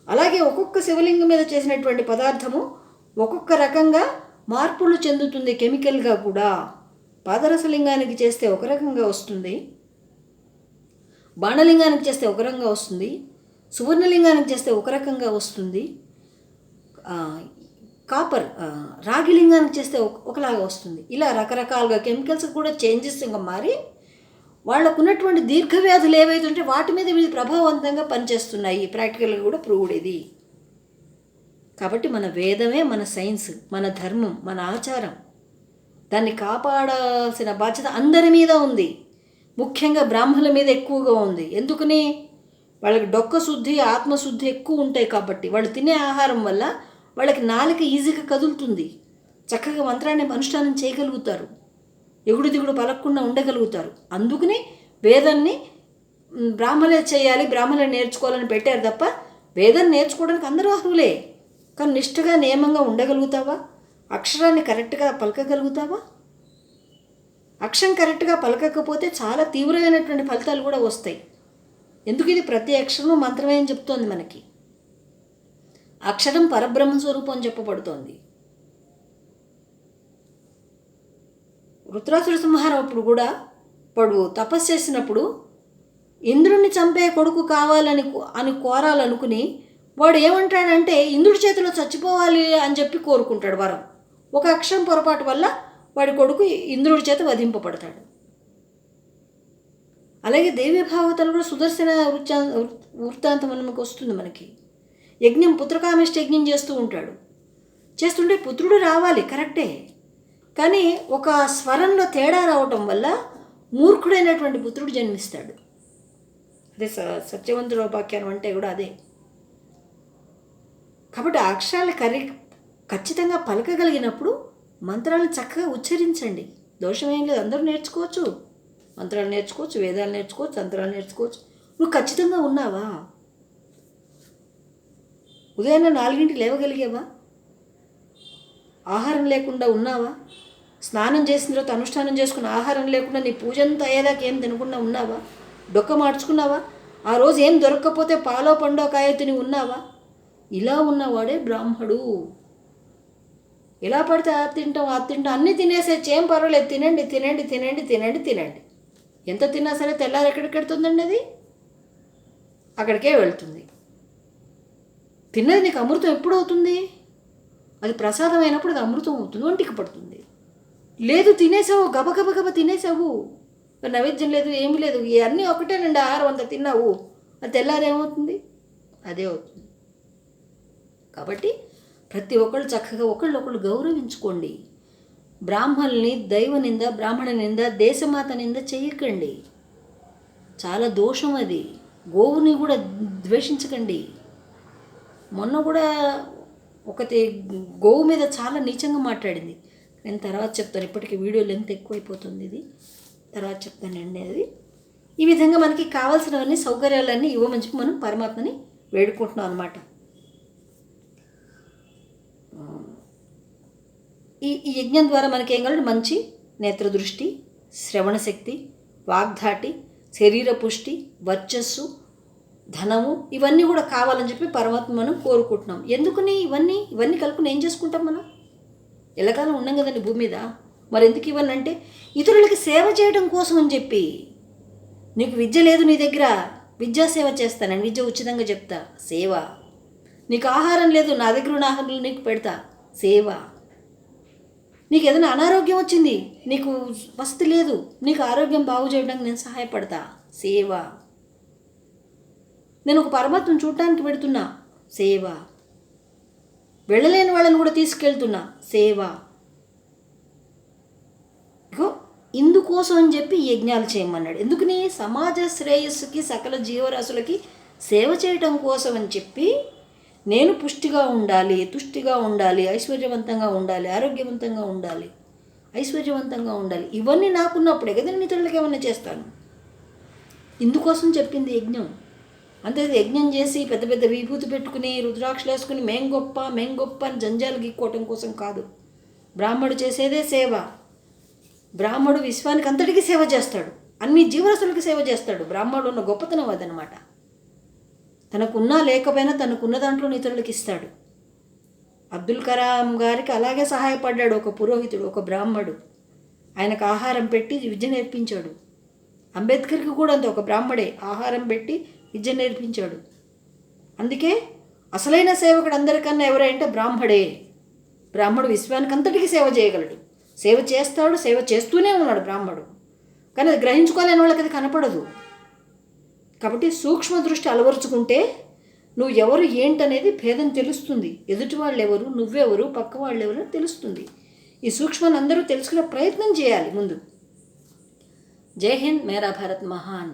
అలాగే ఒక్కొక్క శివలింగం మీద చేసినటువంటి పదార్థము ఒక్కొక్క రకంగా మార్పులు చెందుతుంది కెమికల్గా కూడా. పాదరసలింగానికి చేస్తే ఒక రకంగా వస్తుంది, బాణలింగానికి చేస్తే ఒక రకంగా వస్తుంది, సువర్ణలింగానికి చేస్తే ఒక రకంగా వస్తుంది, రాగిలింగానికి చేస్తే ఒకలాగా వస్తుంది. ఇలా రకరకాలుగా కెమికల్స్ కూడా చేంజెస్ ఇంకా మారి వాళ్ళకు ఉన్నటువంటి దీర్ఘవ్యాధులు ఏవైతే ఉంటే వాటి మీద వీళ్ళు ప్రభావవంతంగా పనిచేస్తున్నాయి. ప్రాక్టికల్గా కూడా ప్రూవ్డ్ ఇది. కాబట్టి మన వేదమే మన సైన్స్, మన ధర్మం, మన ఆచారం. దాన్ని కాపాడాల్సిన బాధ్యత అందరి మీద ఉంది, ముఖ్యంగా బ్రాహ్మణుల మీద ఎక్కువగా ఉంది. ఎందుకని? వాళ్ళకి డొక్క శుద్ధి, ఆత్మశుద్ధి ఎక్కువ ఉంటాయి కాబట్టి. వాళ్ళు తినే ఆహారం వల్ల వాళ్ళకి నాలుక ఈజీగా కదులుతుంది, చక్కగా మంత్రాన్ని అనుష్ఠానం చేయగలుగుతారు, ఎగుడు దిగుడు పలకకుండా ఉండగలుగుతారు. అందుకని వేదాన్ని బ్రాహ్మణులే చేయాలి, బ్రాహ్మణులే నేర్చుకోవాలని పెట్టారు తప్ప వేదాన్ని నేర్చుకోవడానికి అందరూ అర్హులే. కానీ నిష్ఠగా నియమంగా ఉండగలుగుతావా? అక్షరాన్ని కరెక్ట్గా పలకగలుగుతావా? అక్షరం కరెక్ట్గా పలకకపోతే చాలా తీవ్రమైనటువంటి ఫలితాలు కూడా వస్తాయి. ఎందుకు? ఇది ప్రతి అక్షరం మంత్రమే అని చెప్తోంది మనకి. అక్షరం పరబ్రహ్మ స్వరూపం అని చెప్పబడుతోంది. వృత్రాసుర సంహారం అప్పుడు కూడా వాడు తపస్సు చేసినప్పుడు ఇంద్రుణ్ణి చంపే కొడుకు కావాలని కోరాలనుకుని వాడు ఏమంటాడంటే ఇంద్రుడి చేతిలో చచ్చిపోవాలి అని చెప్పి కోరుకుంటాడు వరం. ఒక అక్షరం పొరపాటు వల్ల వాడి కొడుకు ఇంద్రుడి చేత వధింపబడతాడు. అలాగే దేవీ భాగవతాలు కూడా సుదర్శన వృత్తాంతం మనకు వస్తుంది. మనకి యజ్ఞం, పుత్రకామేష్టి యజ్ఞం చేస్తూ ఉంటాడు. చేస్తుంటే పుత్రుడు రావాలి కరెక్టే, కానీ ఒక స్వరంలో తేడా రావటం వల్ల మూర్ఖుడైనటువంటి పుత్రుడు జన్మిస్తాడు. అదే సత్యవంతుడు వాక్యానం అంటే కూడా అదే. కాబట్టి ఆ అక్షరాలు ఖచ్చితంగా పలకగలిగినప్పుడు మంత్రాలను చక్కగా ఉచ్చరించండి. దోషమేం లేదు, అందరూ నేర్చుకోవచ్చు, మంత్రాలు నేర్చుకోవచ్చు, వేదాలు నేర్చుకోవచ్చు, తంత్రాలు నేర్చుకోవచ్చు. నువ్వు ఖచ్చితంగా ఉన్నావా? ఉదయాన్నే 4ంటికి లేవగలిగావా? ఆహారం లేకుండా ఉన్నావా? స్నానం చేసిన తర్వాత అనుష్ఠానం చేసుకున్న ఆహారం లేకుండా నీ పూజ అంతా అయ్యేదాకా ఏం తినకుండా ఉన్నావా? డొక్క మార్చుకున్నావా? ఆ రోజు ఏం దొరక్కపోతే పాలో పండో కాయో తిని ఉన్నావా? ఇలా ఉన్నవాడే బ్రాహ్మడు. ఎలా పడితే అది తింటాం అన్నీ తినేసేసి ఏం పర్వాలేదు, తినండి తినండి తినండి తినండి తినండి. ఎంత తిన్నా సరే తెల్లారి ఎక్కడికెడుతుందండి? అది అక్కడికే వెళ్తుంది. తిన్నది నీకు అమృతం ఎప్పుడు అవుతుంది? అది ప్రసాదం అయినప్పుడు అది అమృతం అవుతుంది, ఒంటికి పడుతుంది. లేదు తినేసావు, గబ తినేసావు, నైవేద్యం లేదు ఏమీ లేదు, ఇవన్నీ ఒకటేనండి ఆహారం అంతా తిన్నావు, అది తెల్లారేమవుతుంది? అదే అవుతుంది. కాబట్టి ప్రతి ఒక్కళ్ళు చక్కగా ఒకళ్ళొకళ్ళు గౌరవించుకోండి. బ్రాహ్మణుల్ని దైవ నింద, బ్రాహ్మణ నింద, దేశమాత నింద చేయకండి. చాలా దోషం అది. గోవుని కూడా ద్వేషించకండి. మొన్న కూడా ఒకటి గోవు మీద చాలా నీచంగా మాట్లాడింది. నేను తర్వాత చెప్తాను, ఇప్పటికీ వీడియో లెంత్ ఎక్కువైపోతుంది, ఇది తర్వాత చెప్తానండి. అది ఈ విధంగా మనకి కావాల్సినవన్నీ సౌకర్యాలన్నీ ఇవ్వమని చెప్పి మనం పరమాత్మని వేడుకుంటున్నాం అనమాట. ఈ యజ్ఞం ద్వారా మనకి ఏం కావాలి? మంచి నేత్రదృష్టి, శ్రవణ శక్తి, వాగ్ధాటి, శరీర పుష్టి, వర్చస్సు, ధనము, ఇవన్నీ కూడా కావాలని చెప్పి పరమాత్మ మనం కోరుకుంటున్నాం. ఎందుకని ఇవన్నీ కలుపుకుని ఏం చేసుకుంటాం మనం? ఎల్లకాలం ఉన్నాం కదండి భూమి మీద. మరి ఎందుకు ఇవన్నీ అంటే ఇతరులకి సేవ చేయడం కోసం అని చెప్పి. నీకు విద్య లేదు నీ దగ్గర, విద్యా సేవ చేస్తాను, విద్య ఉచితంగా చెప్తా, సేవ. నీకు ఆహారం లేదు, నా దగ్గర ఉన్న ఆహారం నీకు పెడతా, సేవ. నీకు ఏదైనా అనారోగ్యం వచ్చింది, నీకు వసతి లేదు, నీకు ఆరోగ్యం బాగు చేయడానికి నేను సహాయపడతా, సేవ. నేను ఒక పరమాత్మను చూడటానికి పెడుతున్నా, సేవ. వెళ్ళలేని వాళ్ళని కూడా తీసుకెళ్తున్నా, సేవ. ఇగో ఇందుకోసం అని చెప్పి యజ్ఞాలు చేయమన్నాడు. ఎందుకని? సమాజ శ్రేయస్సుకి, సకల జీవరాశులకి సేవ చేయటం కోసం అని చెప్పి. నేను పుష్టిగా ఉండాలి, తుష్టిగా ఉండాలి, ఐశ్వర్యవంతంగా ఉండాలి, ఆరోగ్యవంతంగా ఉండాలి, ఐశ్వర్యవంతంగా ఉండాలి, ఇవన్నీ నాకున్నప్పుడే కదా నేను ఇతరులకు ఏమన్నా చేస్తాను. ఇందుకోసం చెప్పింది యజ్ఞం. అంతే యజ్ఞం చేసి పెద్ద పెద్ద విభూతి పెట్టుకుని రుద్రాక్షలు వేసుకుని మేం గొప్ప అని జంజాలు గీక్కోవటం కోసం కాదు. బ్రాహ్మడు చేసేదే సేవ. బ్రాహ్మడు విశ్వానికి అంతటికీ సేవ చేస్తాడు, అన్ని జీవరాశులకి సేవ చేస్తాడు. బ్రాహ్మడు ఉన్న గొప్పతనం అదనమాట. తనకున్నా లేకపోయినా తనకున్న దాంట్లో ఇతరులకు ఇస్తాడు. అబ్దుల్ కలాం గారికి అలాగే సహాయపడ్డాడు ఒక పురోహితుడు, ఒక బ్రాహ్మడు. ఆయనకు ఆహారం పెట్టి విద్య నేర్పించాడు. అంబేద్కర్కి కూడా అంతే, ఒక బ్రాహ్మడే ఆహారం పెట్టి విద్య నేర్పించాడు. అందుకే అసలైన సేవకుడు అందరికన్నా ఎవరంటే బ్రాహ్మడే. బ్రాహ్మడు విశ్వానికి అంతటికీ సేవ చేయగలడు, సేవ చేస్తాడు, సేవ చేస్తూనే ఉన్నాడు బ్రాహ్మడు. కానీ అది గ్రహించుకోలేని వాళ్ళకి అది కనపడదు. కాబట్టి సూక్ష్మ దృష్టి అలవరుచుకుంటే నువ్వు ఎవరు ఏంటనేది భేదం తెలుస్తుంది. ఎదుటి వాళ్ళు ఎవరు, నువ్వెవరు, పక్క వాళ్ళు ఎవరు తెలుస్తుంది. ఈ సూక్ష్మాన్ని అందరూ తెలుసుకునే ప్రయత్నం చేయాలి ముందు. జై హింద్, మేరా భారత్ మహాన్.